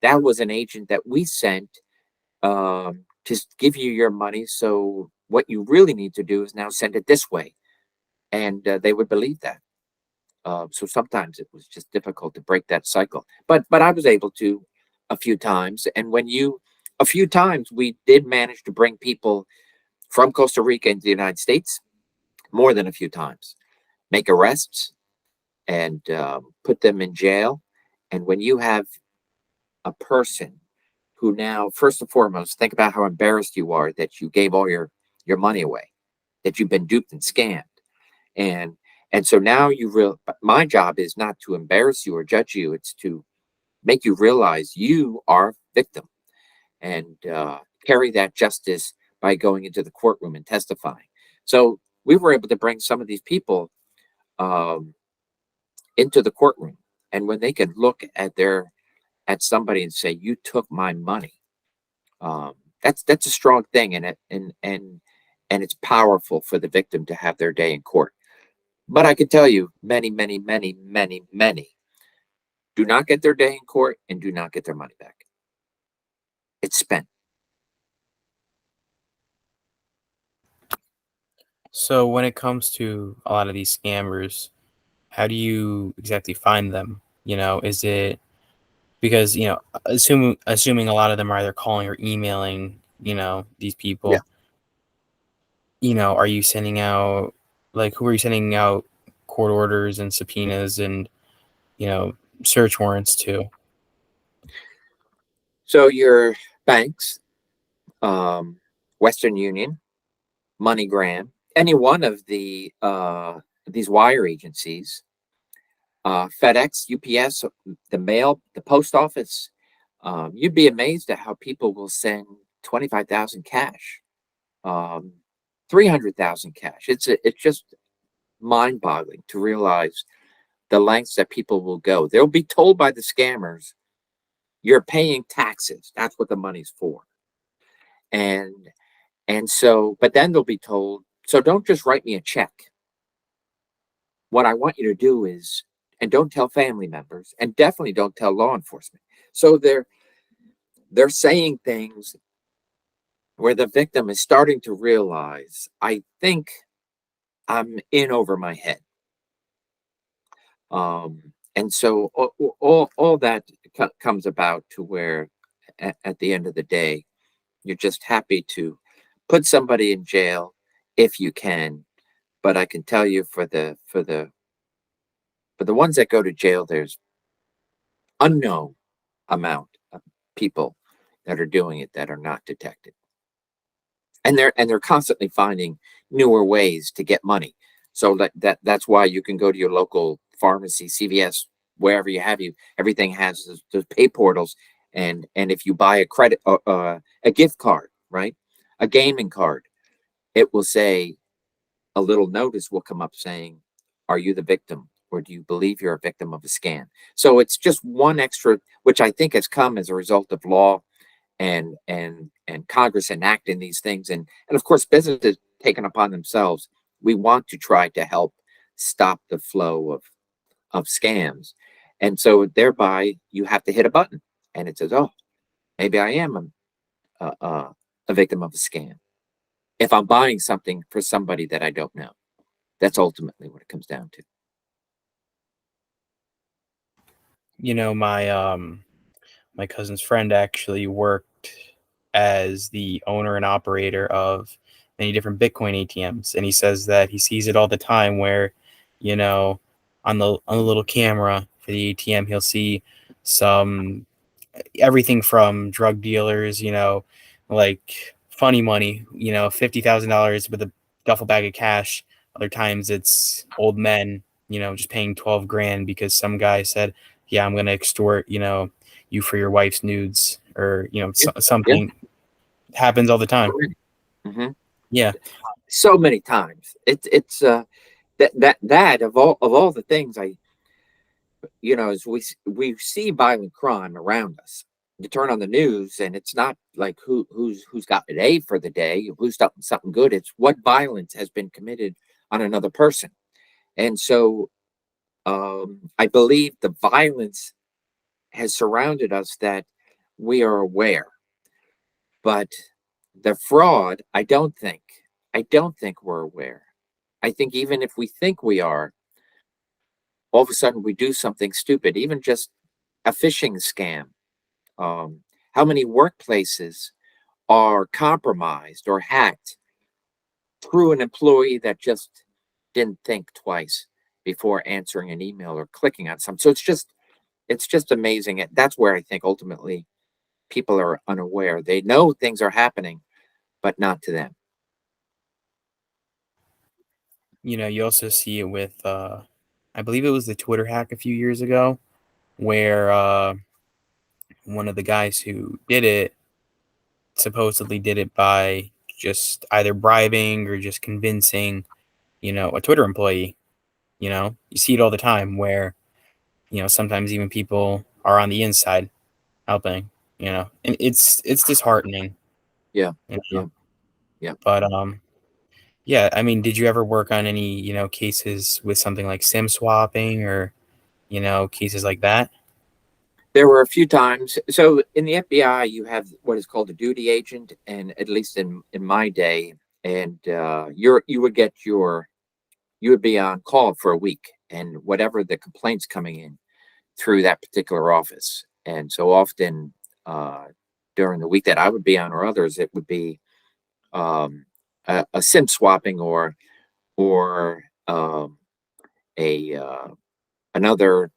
that was an agent that we sent to give you your money. So what you really need to do is now send it this way. And they would believe that. So sometimes it was just difficult to break that cycle. But I was able to a few times. And a few times we did manage to bring people from Costa Rica into the United States, more than a few times, make arrests and put them in jail. And when you have a person who now, first and foremost, think about how embarrassed you are that you gave all your money away, that you've been duped and scammed. And so now my job is not to embarrass you or judge you. It's to make you realize you are a victim and carry that justice by going into the courtroom and testifying. So we were able to bring some of these people into the courtroom. And when they could look at somebody and say, you took my money, that's a strong thing. And it's powerful for the victim to have their day in court. But I can tell you, many, many, many, many, many do not get their day in court and do not get their money back. It's spent. So when it comes to a lot of these scammers, how do you exactly find them? Is it because, assuming a lot of them are either calling or emailing, these people, are you sending out, who are you sending out court orders and subpoenas and, search warrants to? So your banks, Western Union, MoneyGram, any one of these wire agencies, FedEx, UPS, the mail, the post office, you'd be amazed at how people will send 25,000 cash, 300,000 cash. It's just mind-boggling to realize the lengths that people will go. They'll be told by the scammers, you're paying taxes. That's what the money's for. And so, but then they'll be told, so don't just write me a check. What I want you to do is, and don't tell family members, and definitely don't tell law enforcement. So they're saying things where the victim is starting to realize, I think I'm in over my head. And so all that comes about to where at the end of the day, you're just happy to put somebody in jail if you can. But I can tell you for the ones that go to jail, there's unknown amount of people that are doing it that are not detected. And they're constantly finding newer ways to get money. So that's why you can go to your local pharmacy, CVS, wherever everything has those pay portals. And if you buy a gift card, right, a gaming card, it will say, a little notice will come up saying, are you the victim, or do you believe you're a victim of a scam? So it's just one extra, which I think has come as a result of law and Congress enacting these things, and of course businesses taking upon themselves. We want to try to help stop the flow of scams, and so thereby you have to hit a button, and it says, oh, maybe I am a victim of a scam if I'm buying something for somebody that I don't know. That's ultimately what it comes down to. My cousin's friend actually worked as the owner and operator of many different Bitcoin ATMs, and he says that he sees it all the time where, you know, on the little camera for the ATM, he'll see some everything from drug dealers, like funny money, $50,000 with a duffel bag of cash. Other times it's old men, just paying 12 grand because some guy said, yeah, I'm going to extort, you for your wife's nudes, or, Yeah, yeah. something happens all the time. Mm-hmm. Yeah. So many times. It's that of all the things as we see violent crime around us. You turn on the news, and it's not like who's got an A for the day, who's done something good. It's what violence has been committed on another person. And so I believe the violence has surrounded us that we are aware. But the fraud, I don't think we're aware. I think even if we think we are, all of a sudden we do something stupid, even just a phishing scam. How many workplaces are compromised or hacked through an employee that just didn't think twice before answering an email or clicking on something? So it's just amazing. That's where I think ultimately people are unaware. They know things are happening, but not to them. You also see it with, I believe it was the Twitter hack a few years ago, where one of the guys who did it supposedly did it by just either bribing or just convincing, a Twitter employee. You see it all the time where, sometimes even people are on the inside helping, and it's disheartening, Yeah, you yeah, know. yeah. But yeah, I mean, did you ever work on any, cases with something like SIM swapping, or, cases like that? There were a few times. So in the FBI, you have what is called a duty agent, and at least in my day, and you would be on call for a week, and whatever the complaints coming in through that particular office. And so often during the week that I would be on, or others, it would be a SIM swapping, or a another,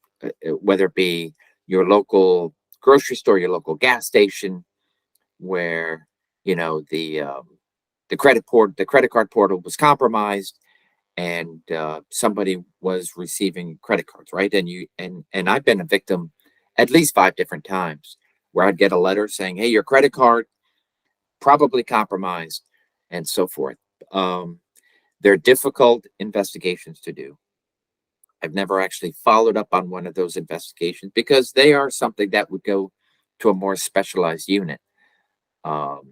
whether it be your local grocery store, your local gas station, where the credit card portal was compromised, and somebody was receiving credit cards, right? And I've been a victim at least 5 different times, where I'd get a letter saying, "Hey, your credit card probably compromised," and so forth. Um, they're difficult investigations to do. I've never actually followed up on one of those investigations because they are something that would go to a more specialized unit, um,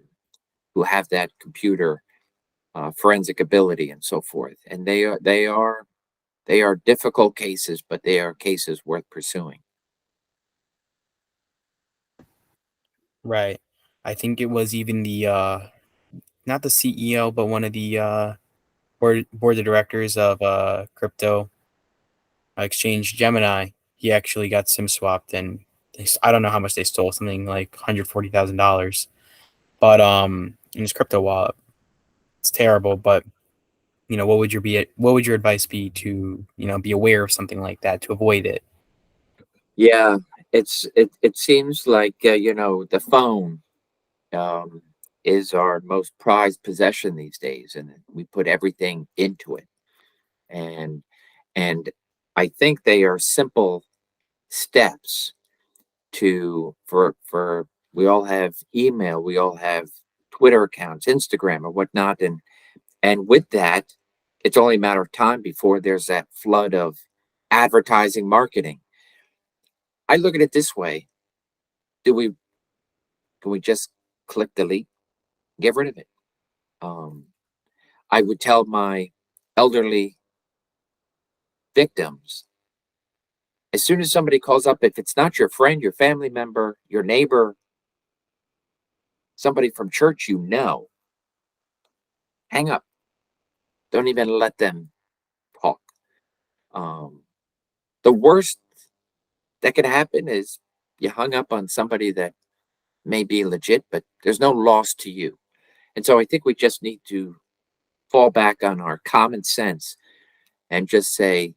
who have that computer forensic ability and so forth. And they are difficult cases, but they are cases worth pursuing. Right. I think it was even the not the CEO, but one of the board of directors of crypto exchange Gemini. He actually got SIM swapped, and I don't know how much they stole, something like $140,000. But in his crypto wallet, it's terrible. But what would your advice be to be aware of something like that, to avoid it? Yeah, it seems like the phone um, is our most prized possession these days, and we put everything into it. And and I think they are simple steps for we all have email, we all have Twitter accounts, Instagram, or whatnot, and with that, it's only a matter of time before there's that flood of advertising marketing. I look at it this way: do we can we just click delete, get rid of it? Um, I would tell my elderly victims, as soon as somebody calls up, if it's not your friend, your family member, your neighbor, somebody from church, hang up. Don't even let them talk. Um, the worst that could happen is you hung up on somebody that may be legit, but there's no loss to you. And so I think we just need to fall back on our common sense and just say,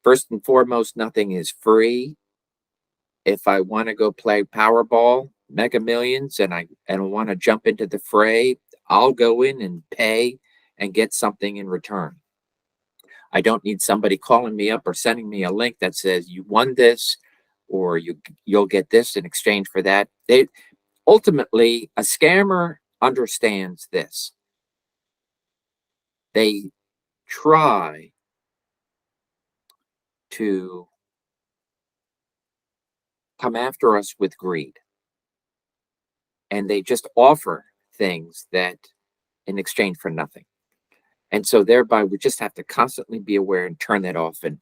First and foremost, nothing is free. If I want to go play Powerball, Mega Millions, and I want to jump into the fray, I'll go in and pay and get something in return. I don't need somebody calling me up or sending me a link that says you won this or you'll get this in exchange for that. They ultimately, a scammer understands this. They try to come after us with greed, and they just offer things that in exchange for nothing. And so thereby we just have to constantly be aware and turn that off, and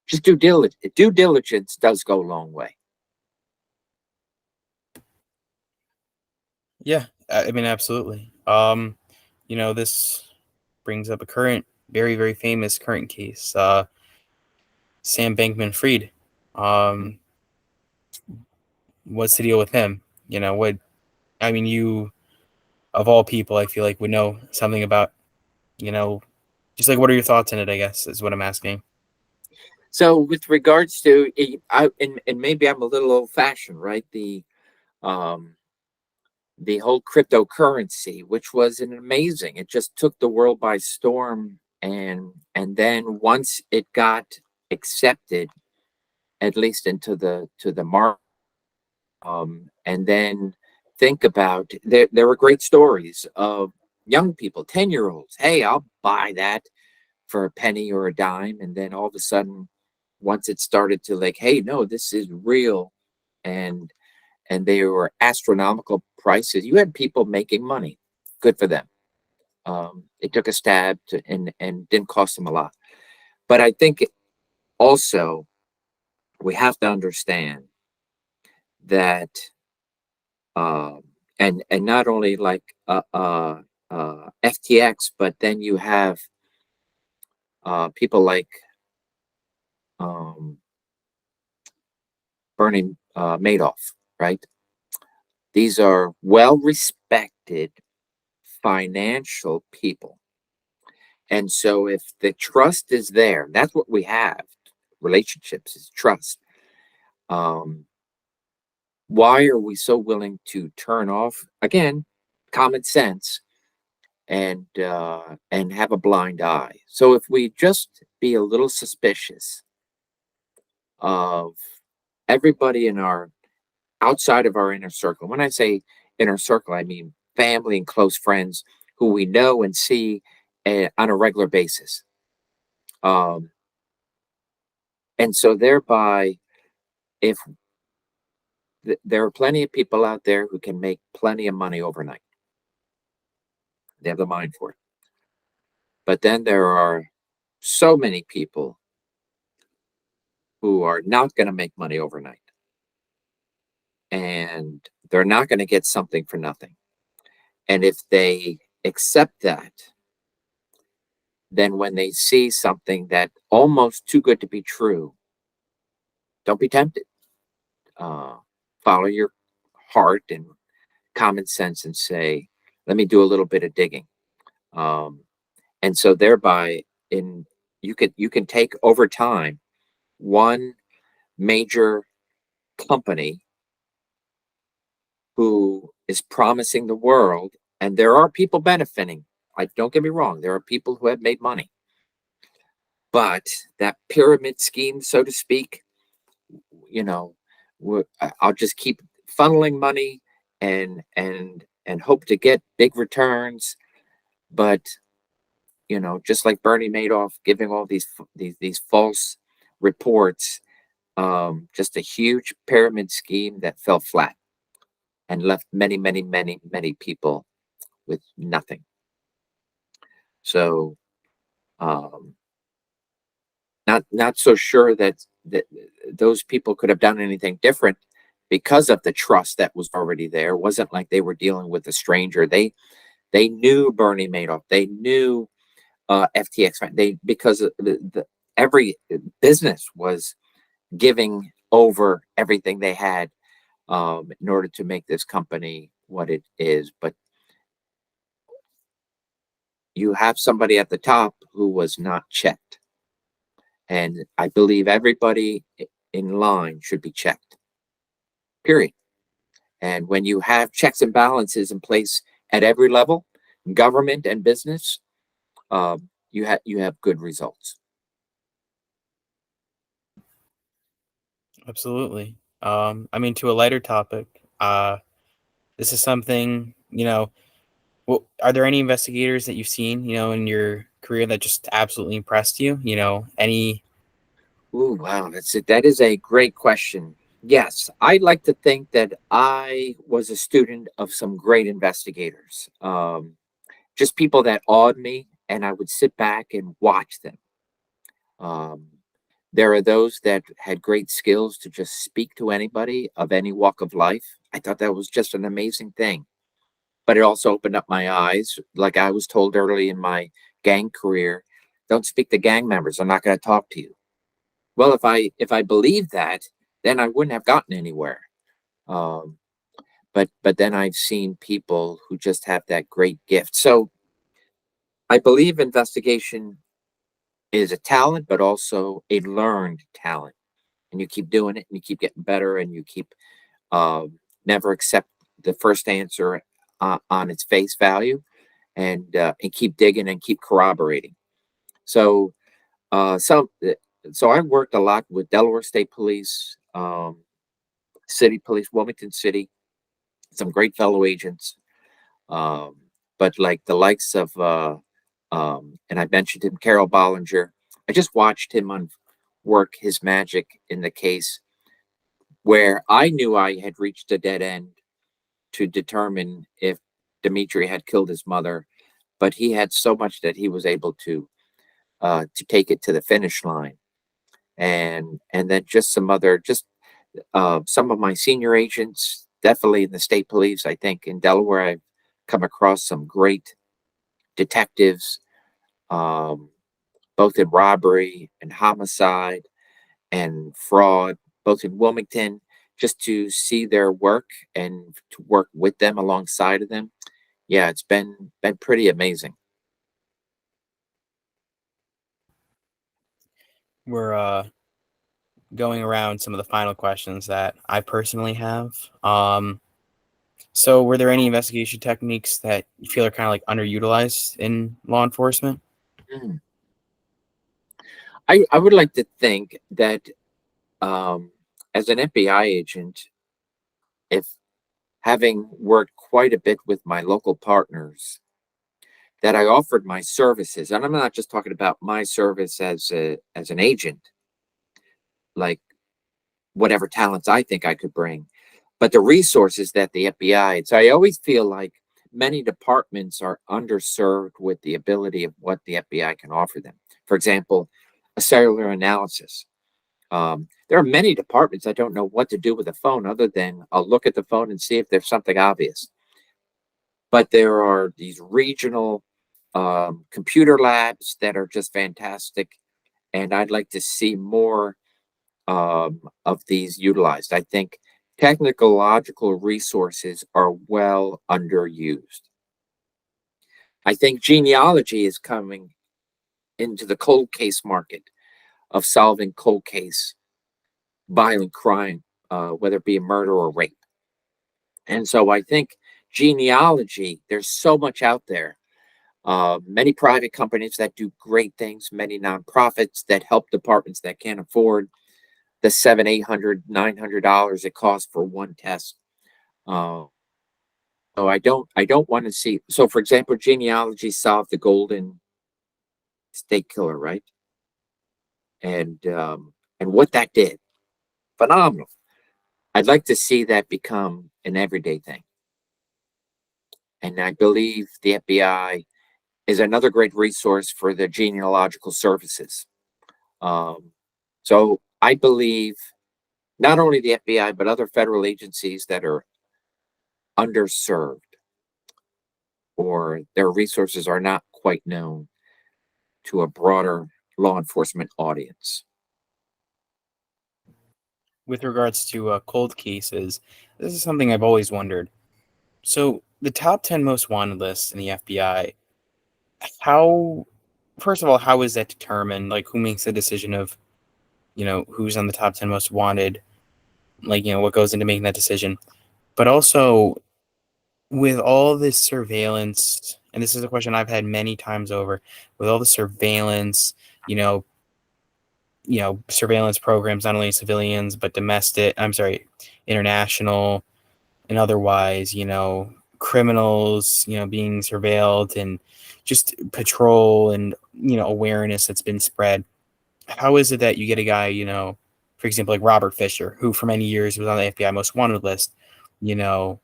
just due diligence. Due diligence does go a long way. Yeah, I mean, absolutely. This brings up a current, very, very famous current case. Sam Bankman-Fried. What's the deal with him? I mean, you, of all people, I feel like would know something about, just like, what are your thoughts on it, I guess, is what I'm asking. So with regards to, and maybe I'm a little old fashioned, right? Um, the whole cryptocurrency, which was an amazing, it just took the world by storm. And then once it got accepted, at least into the market, and then think about, there were great stories of young people, 10-year-olds. Hey, I'll buy that for a penny or a dime. And then all of a sudden, once it started to like, hey, no, this is real. And they were astronomical prices. You had people making money. Good for them. It took a stab to, and didn't cost them a lot. But I think also we have to understand that, and not only like FTX, but then you have people like um, Bernie Madoff, right? These are well-respected financial people. And so if the trust is there, that's what we have. Relationships is trust. Why are we so willing to turn off, again, common sense and have a blind eye? So if we just be a little suspicious of everybody in our outside of our inner circle. When I say inner circle, I mean family and close friends who we know and see on a regular basis. Um, and so thereby, if there are plenty of people out there who can make plenty of money overnight, they have the mind for it. But then there are so many people who are not going to make money overnight, and they're not going to get something for nothing. And if they accept that, then when they see something that almost too good to be true, don't be tempted. Follow your heart and common sense and say, let me do a little bit of digging. And so thereby, you can take over time one major company who is promising the world, and there are people benefiting. Don't get me wrong, there are people who have made money. But that pyramid scheme, so to speak, you know, I'll just keep funneling money and hope to get big returns. But just like Bernie Madoff giving all these false reports, just a huge pyramid scheme that fell flat and left many, many, many, many people with nothing. So, not so sure that those people could have done anything different because of the trust that was already there. It wasn't like they were dealing with a stranger. They knew Bernie Madoff. They knew FTX. Because every business was giving over everything they had in order to make this company what it is. But you have somebody at the top who was not checked. And I believe everybody in line should be checked, period. And when you have checks and balances in place at every level, government and business, you have good results. Absolutely. I mean, to a lighter topic, this is something, well, are there any investigators that you've seen, in your career that just absolutely impressed you? Any. Ooh, wow, that is a great question. Yes, I'd like to think that I was a student of some great investigators. Just people that awed me, and I would sit back and watch them. Um, there are those that had great skills to just speak to anybody of any walk of life. I thought that was just an amazing thing. But it also opened up my eyes. Like I was told early in my gang career, don't speak to gang members. I'm not going to talk to you. Well, if I believed that, then I wouldn't have gotten anywhere. Um, but then I've seen people who just have that great gift. So I believe investigation is a talent, but also a learned talent. And you keep doing it, and you keep getting better, and you keep never accept the first answer on its face value, and keep digging and keep corroborating. So uh, some so I worked a lot with Delaware State Police, City Police, Wilmington City, some great fellow agents. Um, but like the likes of and I mentioned him, Carol Bollinger. I just watched him on work his magic in the case where I knew I had reached a dead end to determine if Dimitri had killed his mother, but he had so much that he was able to take it to the finish line. And then just some of my senior agents, definitely in the state police. I think in Delaware, I've come across some great detectives, um, both in robbery and homicide and fraud, both in Wilmington, just to see their work and to work with them alongside of them. Yeah, it's been pretty amazing. We're going around some of the final questions that I personally have. So were there any investigation techniques that you feel are kind of like underutilized in law enforcement? Mm. I would like to think that um, as an FBI agent, if having worked quite a bit with my local partners, that I offered my services, and I'm not just talking about my service as an agent, like whatever talents I think I could bring, but the resources that the FBI. So I always feel like many departments are underserved with the ability of what the FBI can offer them. For example, a cellular analysis. There are many departments that don't know what to do with a phone other than I'll look at the phone and see if there's something obvious. But there are these regional computer labs that are just fantastic. And I'd like to see more of these utilized. I think technological resources are well underused. I think genealogy is coming into the cold case market of solving cold case violent crime, whether it be a murder or rape. And so I think genealogy, there's so much out there. Many private companies that do great things, many nonprofits that help departments that can't afford the seven, $800, $900 it costs for one test. Uh, so I don't want to see. So, for example, genealogy solved the Golden State Killer, right? And what that did, phenomenal. I'd like to see that become an everyday thing. And I believe the FBI is another great resource for the genealogical services. Um, so I believe not only the FBI, but other federal agencies that are underserved or their resources are not quite known to a broader law enforcement audience. With regards to cold cases, this is something I've always wondered. So the top 10 most wanted lists in the FBI, how first of all, how is that determined? Like, who makes the decision of, who's on the top 10 most wanted? Like, what goes into making that decision? But also, with all this surveillance, and this is a question I've had many times over, with all the surveillance, surveillance programs, not only civilians, but international and otherwise, criminals, being surveilled, and just patrol and, awareness that's been spread. How is it that you get a guy, for example, like Robert Fisher, who for many years was on the FBI most wanted list, you know,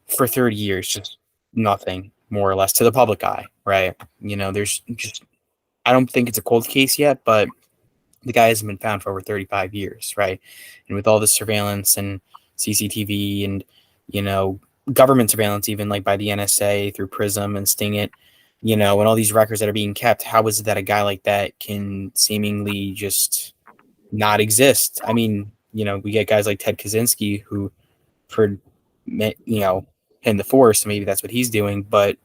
for 30 years, just nothing more or less to the public eye, right? There's just, I don't think it's a cold case yet, but the guy hasn't been found for over 35 years, right? And with all this surveillance and CCTV and, government surveillance, even like by the NSA through PRISM and Sting It, and all these records that are being kept, how is it that a guy like that can seemingly just not exist? I mean, we get guys like Ted Kaczynski who, for, in the force, maybe that's what he's doing, but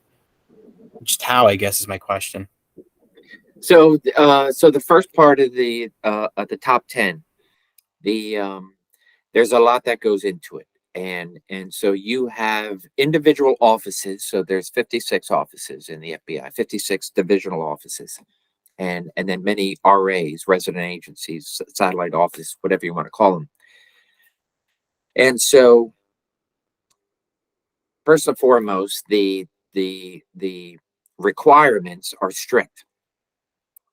just how, I guess, is my question. So, so the first part of the top 10, there's a lot that goes into it, and so you have individual offices. So there's 56 offices in the FBI, 56 divisional offices, and then many RAs, resident agencies, satellite office, whatever you want to call them. And so, first and foremost, the requirements are strict.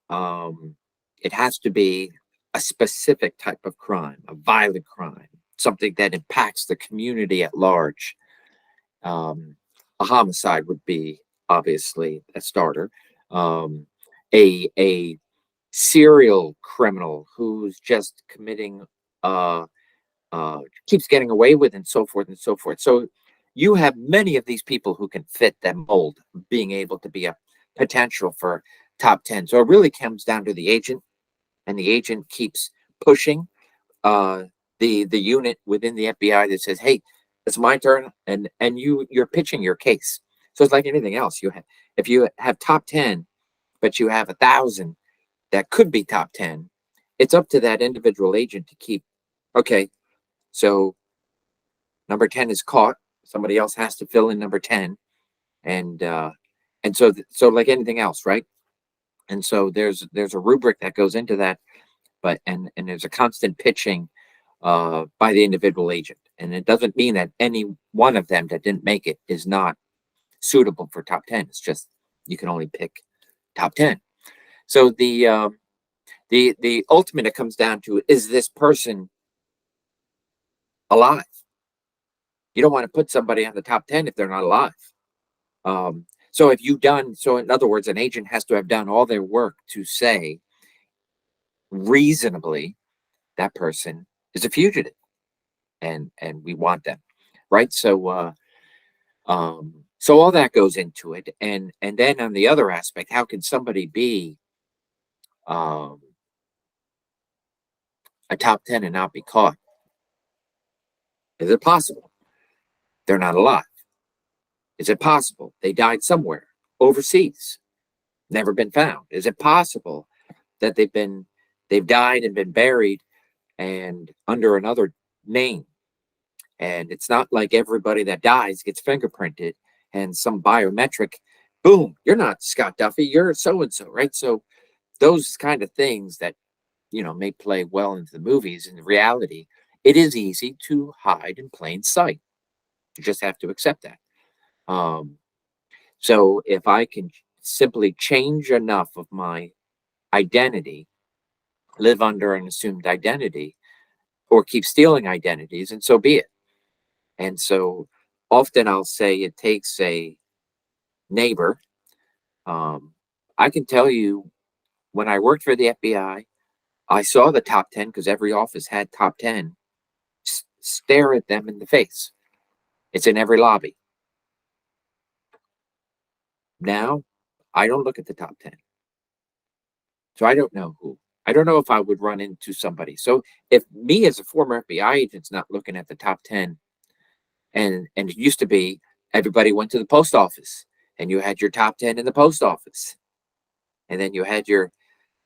It has to be a specific type of crime, a violent crime, something that impacts the community at large. A homicide would be obviously a starter. A serial criminal who's just committing, keeps getting away with, and so forth and so forth. So you have many of these people who can fit that mold, being able to be a potential for top 10. So it really comes down to the agent, and the agent keeps pushing the unit within the FBI that says, "Hey, it's my turn," and you're pitching your case. So it's like anything else. If you have top 10, but you have 1,000 that could be top 10, it's up to that individual agent to keep. Okay, so number 10 is caught. Somebody else has to fill in number 10, and so like anything else, right? And so there's a rubric that goes into that, but and there's a constant pitching by the individual agent, and it doesn't mean that any one of them that didn't make it is not suitable for top 10. It's just you can only pick top 10. So the ultimate, it comes down to, is this person alive? You don't want to put somebody on the top 10 if they're not alive. So in other words, an agent has to have done all their work to say reasonably that person is a fugitive, and we want them, right? So so all that goes into it, and then on the other aspect, how can somebody be a top 10 and not be caught? Is it possible they're not alive? Is it possible they died somewhere overseas, never been found? Is it possible that they've died and been buried and under another name? And it's not like everybody that dies gets fingerprinted and some biometric, boom, you're not Scott Duffey, you're so and so, right? So those kind of things that may play well into the movies, in reality, it is easy to hide in plain sight. You just have to accept that. So if I can simply change enough of my identity, live under an assumed identity, or keep stealing identities, and so be it. And so often I'll say it takes a neighbor. I can tell you, when I worked for the FBI, I saw the top 10 because every office had top 10. Stare at them in the face. It's in every lobby. Now, I don't look at the top 10. So I don't know who. I don't know if I would run into somebody. So if me as a former FBI agent's not looking at the top 10, and it used to be everybody went to the post office and you had your top 10 in the post office. And then you had your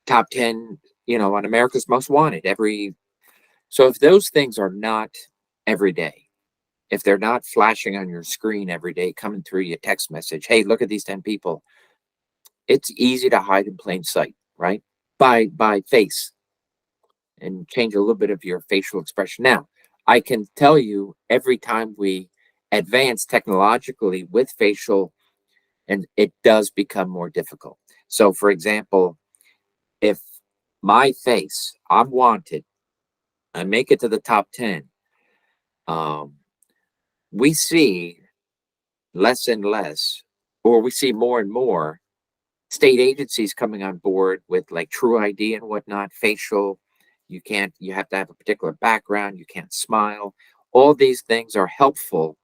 top 10, on America's Most Wanted so if those things are not every day, if they're not flashing on your screen every day, coming through your text message, hey, look at these 10 people, it's easy to hide in plain sight, right? By face, and change a little bit of your facial expression. Now, I can tell you every time we advance technologically with facial, and it does become more difficult. So, for example, if my face, I'm wanted, I make it to the top 10, um, we see less and less, or we see more and more state agencies coming on board with like True ID and whatnot, facial. You have to have a particular background, you can't smile. All these things are helpful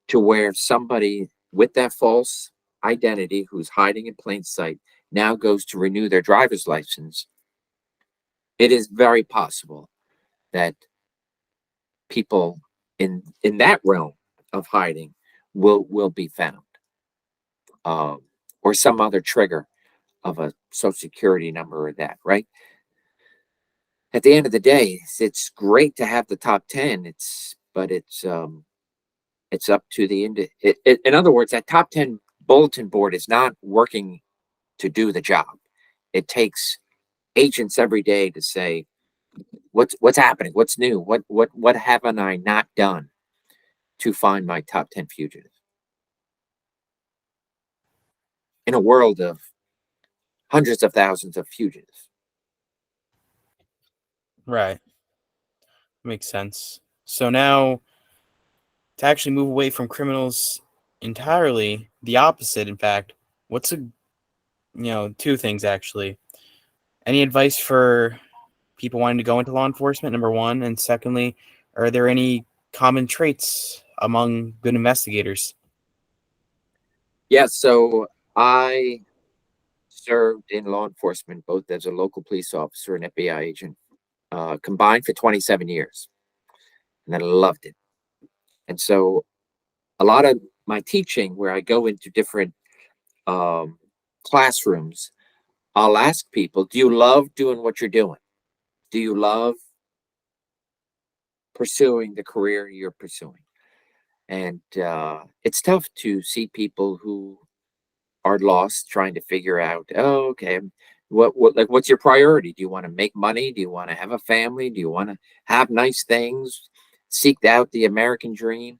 to where somebody with that false identity who's hiding in plain sight now goes to renew their driver's license. It is very possible that people in that realm of hiding will be found, um, or some other trigger of a social security number or that, right? At the end of the day, it's great to have the top 10. It's up to in other words, that top 10 bulletin board is not working to do the job. It takes agents every day to say, what's happening, what's new, what haven't I not done to find my top 10 fugitives in a world of hundreds of thousands of fugitives. Right. Makes sense. So now, to actually move away from criminals entirely, the opposite, in fact, what's two things actually. Any advice for people wanting to go into law enforcement, number one? And secondly, are there any common traits among good investigators? Yeah, so I served in law enforcement both as a local police officer and FBI agent, combined for 27 years. And I loved it. And so a lot of my teaching, where I go into different um, classrooms, I'll ask people, do you love doing what you're doing? Do you love pursuing the career you're pursuing? And it's tough to see people who are lost trying to figure out, oh, okay, what's your priority? Do you want to make money? Do you want to have a family? Do you want to have nice things? Seek out the American dream?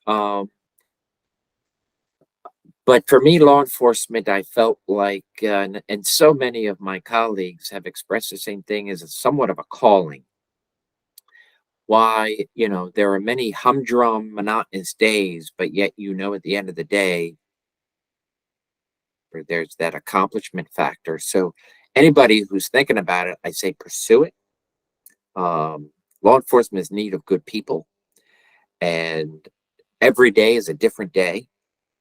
Um, but for me, law enforcement, I felt like, and so many of my colleagues have expressed the same thing, as somewhat of a calling. Why, there are many humdrum, monotonous days, but yet, at the end of the day, there's that accomplishment factor. So anybody who's thinking about it, I say pursue it. Law enforcement is in need of good people, and every day is a different day.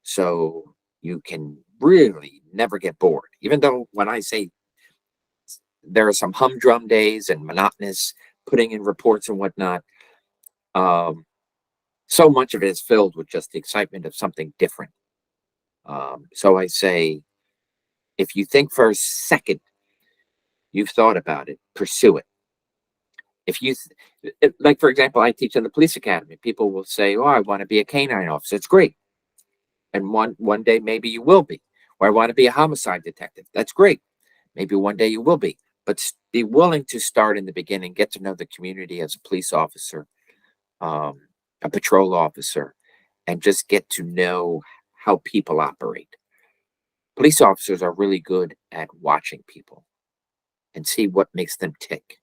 So you can really never get bored. Even though when I say there are some humdrum days and monotonous putting in reports and whatnot, so much of it is filled with just the excitement of something different. So I say, if you think for a second you've thought about it, pursue it. If you, like, for example, I teach in the police academy. People will say, "Oh, I want to be a canine officer." It's great, and one day maybe you will be. Or I want to be a homicide detective. That's great. Maybe one day you will be. But be willing to start in the beginning. Get to know the community as a police officer, a patrol officer, and just get to know how people operate. Police officers are really good at watching people and see what makes them tick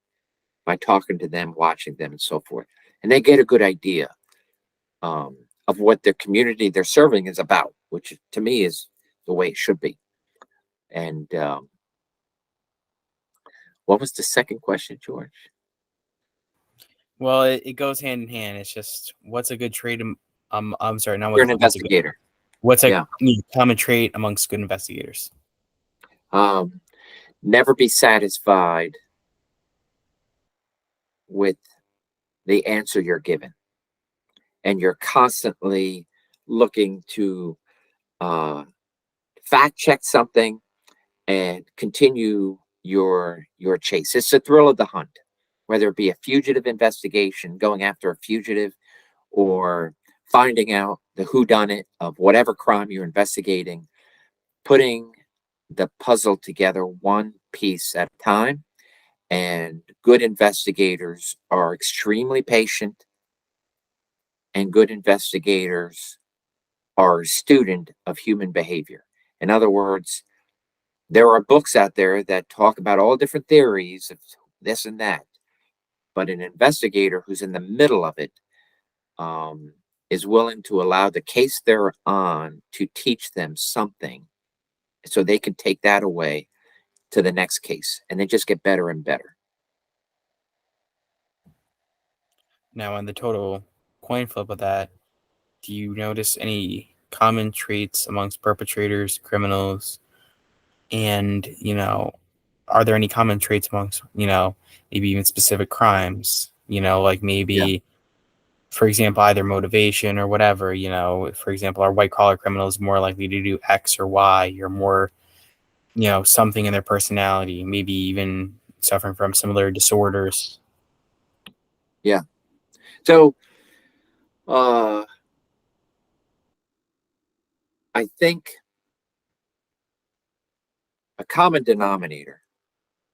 by talking to them, watching them, and so forth. And they get a good idea of what their community they're serving is about, which to me is the way it should be. And what was the second question, George? Well, it goes hand in hand. It's just, what's a good trait? I'm sorry, not You're an what's a good, investigator. what's a Yeah. common trait amongst good investigators? Never be satisfied with the answer you're given, and you're constantly looking to fact check something and continue your chase. It's the thrill of the hunt, whether it be a fugitive investigation, going after a fugitive, or finding out the whodunit of whatever crime you're investigating, putting the puzzle together one piece at a time. And good investigators are extremely patient, and good investigators are a student of human behavior. In other words, there are books out there that talk about all different theories of this and that, but an investigator who's in the middle of it is willing to allow the case they're on to teach them something so they can take that away to the next case, and they just get better and better. Now, on the total coin flip of that, do you notice any common traits amongst perpetrators, criminals, and, are there any common traits amongst, maybe even specific crimes, like maybe, Yeah. for example, either motivation or whatever, for example, are white collar criminals more likely to do X or Y, or more, something in their personality, maybe even suffering from similar disorders? Yeah. So I think a common denominator,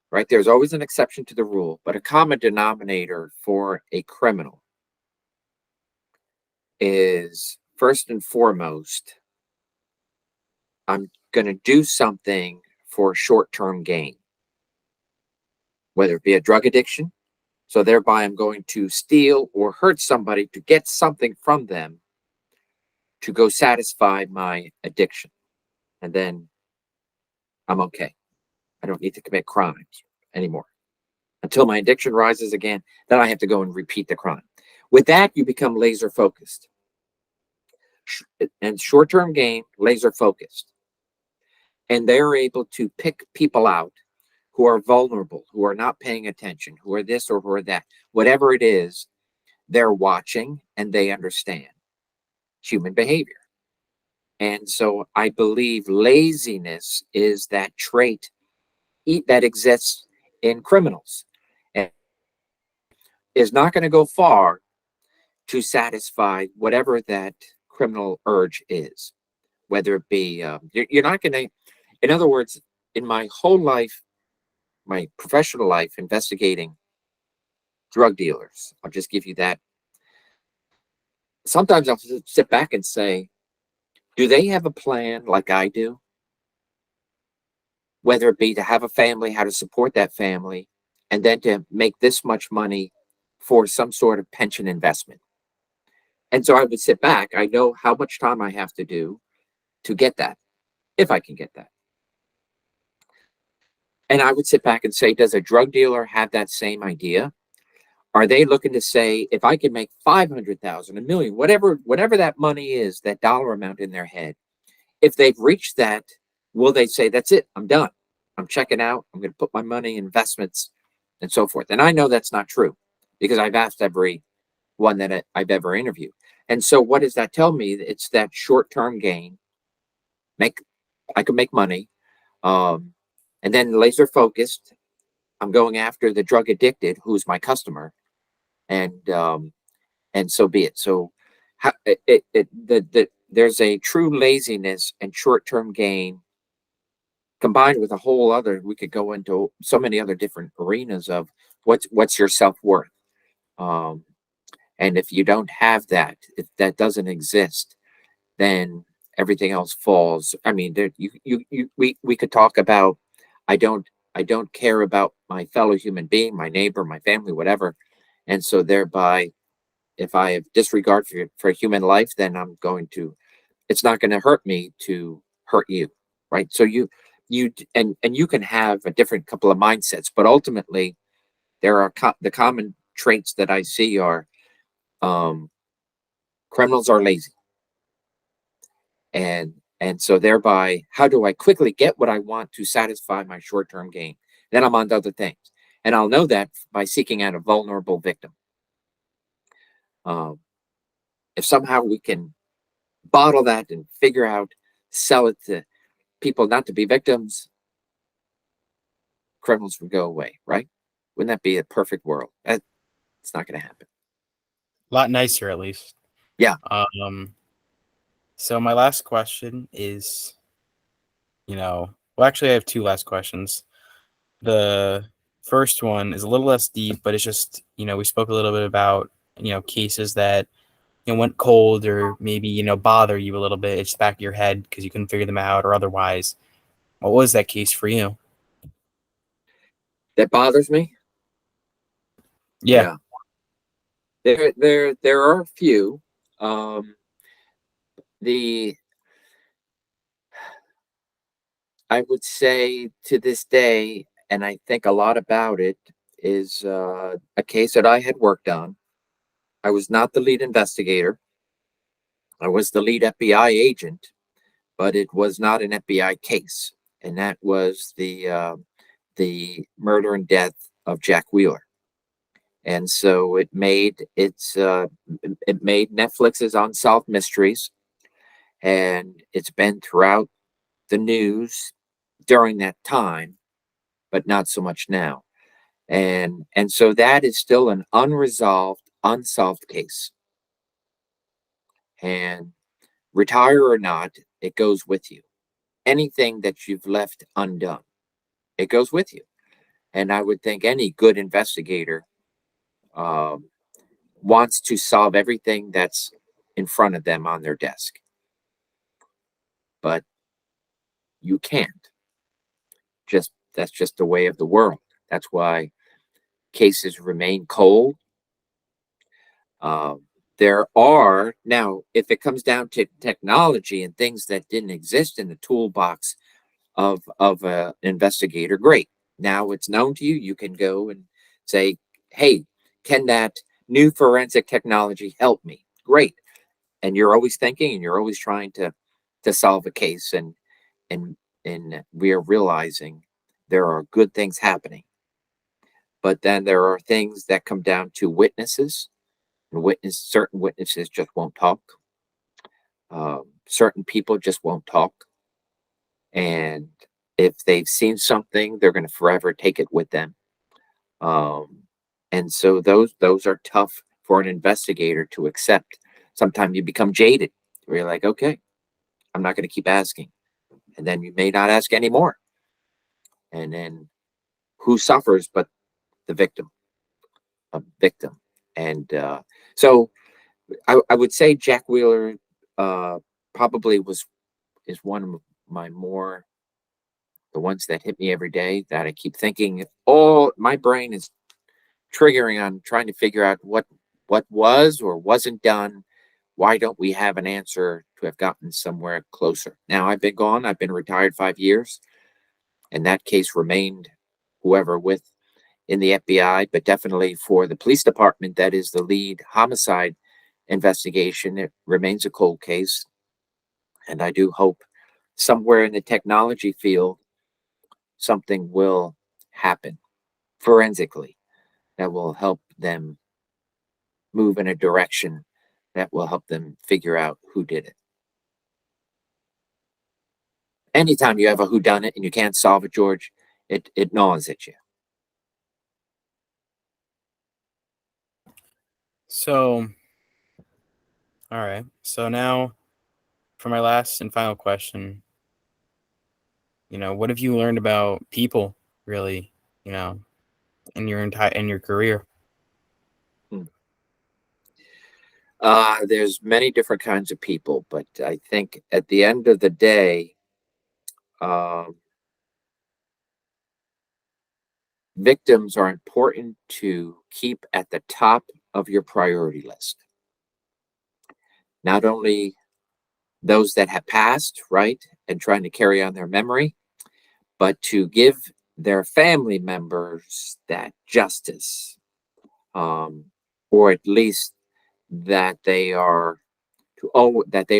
right? There's always an exception to the rule, but a common denominator for a criminal is, first and foremost, I'm going to do something for short term gain, whether it be a drug addiction. So thereby, I'm going to steal or hurt somebody to get something from them to go satisfy my addiction. And then I'm okay. I don't need to commit crimes anymore until my addiction rises again. Then I have to go and repeat the crime. With that, you become laser focused. And short term gain, laser focused. And they're able to pick people out who are vulnerable, who are not paying attention, who are this or who are that. Whatever it is, they're watching and they understand human behavior. And so I believe laziness is that trait that exists in criminals and is not going to go far to satisfy whatever that criminal urge is, whether it be, you're not going to, in other words, in my whole life, my professional life investigating drug dealers, I'll just give you that. Sometimes I'll sit back and say, do they have a plan like I do? Whether it be to have a family, how to support that family, and then to make this much money for some sort of pension investment. And so I would sit back. I know how much time I have to do to get that, if I can get that. And I would sit back and say, does a drug dealer have that same idea? Are they looking to say, if I can make 500,000, a million, whatever that money is, that dollar amount in their head, if they've reached that, will they say, that's it, I'm done. I'm checking out. I'm going to put my money in investments and so forth. And I know that's not true because I've asked every one that I've ever interviewed. And so what does that tell me? It's that short-term gain. I can make money. And then laser focused. I'm going after the drug addicted, who's my customer. And so be it. So there's a true laziness and short-term gain combined with a whole other, we could go into so many other different arenas of what's your self-worth. And if you don't have that, if that doesn't exist, then everything else falls. I mean, we could talk about, I don't care about my fellow human being, my neighbor, my family, whatever. And so thereby, if I have disregard for human life, then it's not going to hurt me to hurt you. Right. So you can have a different couple of mindsets, but ultimately there are the common traits that I see are, criminals are lazy. And so thereby, how do I quickly get what I want to satisfy my short-term gain? Then I'm on to other things. And I'll know that by seeking out a vulnerable victim. If somehow we can bottle that and figure out, sell it to people not to be victims, criminals would go away, right? Wouldn't that be a perfect world? It's not going to happen. A lot nicer, at least. Yeah. So my last question is, well, actually, I have two last questions. The first one is a little less deep, but it's just, we spoke a little bit about, cases that, went cold or maybe, bother you a little bit. It's back of your head because you couldn't figure them out or otherwise. What was that case for you? That bothers me. Yeah. There are a few. The I would say to this day, and I think a lot about it, is a case that I had worked on. I was not the lead investigator. I was the lead FBI agent, but it was not an FBI case, and that was the murder and death of Jack Wheeler. And so it made Netflix's Unsolved Mysteries, and it's been throughout the news during that time, but not so much now. And so that is still an unsolved case. And retire or not, it goes with you. Anything that you've left undone, it goes with you. And I would think any good investigator wants to solve everything that's in front of them on their desk. But you can't. That's just the way of the world. That's why cases remain cold. There are now, if it comes down to technology and things that didn't exist in the toolbox of an investigator, great. Now it's known to you. You can go and say, "Hey, can that new forensic technology help me?" Great. And you're always thinking, and you're always trying to solve a case, and we are realizing there are good things happening. But then there are things that come down to witnesses, and certain witnesses just won't talk. Certain people just won't talk. And if they've seen something, they're going to forever take it with them. And so those are tough for an investigator to accept. Sometimes you become jaded, where you're like, okay, I'm not going to keep asking. And then you may not ask anymore. And then who suffers but the victim? A victim. And so I would say Jack Wheeler probably is one of the ones that hit me every day, that I keep thinking, oh, my brain is triggering on trying to figure out what was or wasn't done. Why don't we have an answer to have gotten somewhere closer? Now I've been retired 5 years, and that case remained whoever with in the FBI, but definitely for the police department, that is the lead homicide investigation, it remains a cold case. And I do hope somewhere in the technology field, something will happen forensically that will help them move in a direction that will help them figure out who did it. Anytime you have a whodunit and you can't solve it, George, it gnaws at you. So, all right. So now for my last and final question, what have you learned about people really, in your career? There's many different kinds of people, but I think at the end of the day, victims are important to keep at the top of your priority list. Not only those that have passed, right, and trying to carry on their memory, but to give their family members that justice, or at least that they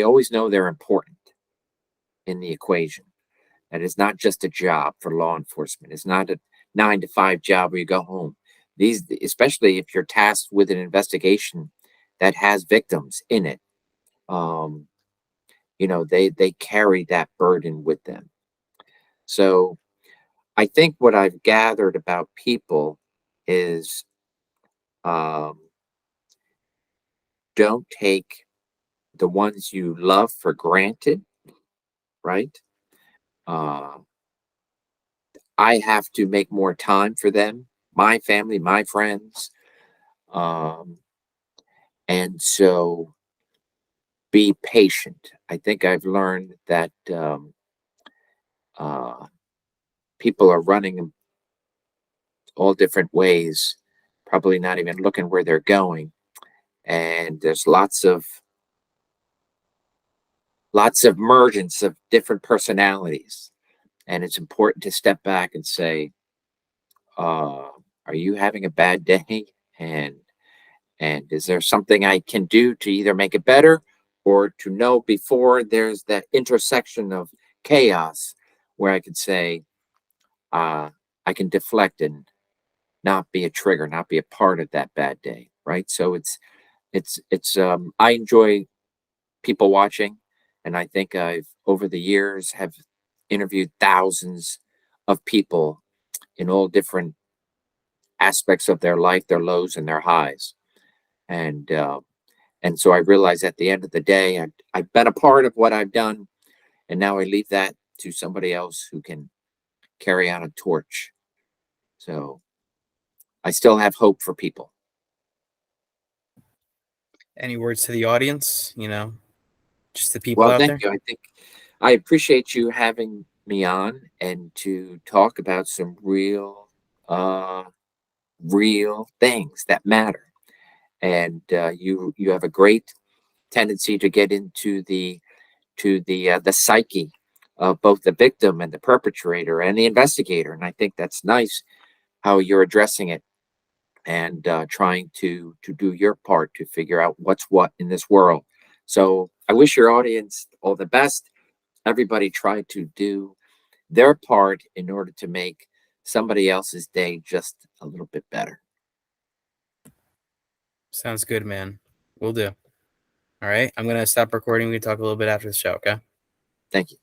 always know they're important in the equation. That it's not just a job for law enforcement. It's not a 9-to-5 job where you go home. Especially if you're tasked with an investigation that has victims in it, they carry that burden with them. So I think what I've gathered about people is, um, don't take the ones you love for granted, right? Uh, I have to make more time for them, my family, my friends. Um, and so be patient. I think I've learned that uh, people are running in all different ways, probably not even looking where they're going. And there's lots of emergence of different personalities. And it's important to step back and say, uh, are you having a bad day? And and is there something I can do to either make it better or to know before there's that intersection of chaos where I could say, uh, I can deflect and not be a trigger, not be a part of that bad day, right? So it's I enjoy people watching, and I think I've over the years have interviewed thousands of people in all different aspects of their life, their lows and their highs, and so I realize at the end of the day, I've been a part of what I've done, and now I leave that to somebody else who can carry on a torch. So I still have hope for people. Any words to the audience? Just the people Well, out thank there. you. I think I appreciate you having me on and to talk about some uh, real things that matter. And you have a great tendency to get into the psyche of both the victim and the perpetrator and the investigator. And I think that's nice how you're addressing it and trying to do your part to figure out what's what in this world. So I wish your audience all the best. Everybody try to do their part in order to make somebody else's day just a little bit better. Sounds good, man. We'll do. All right. I'm gonna stop recording. We can talk a little bit after the show. Okay. Thank you.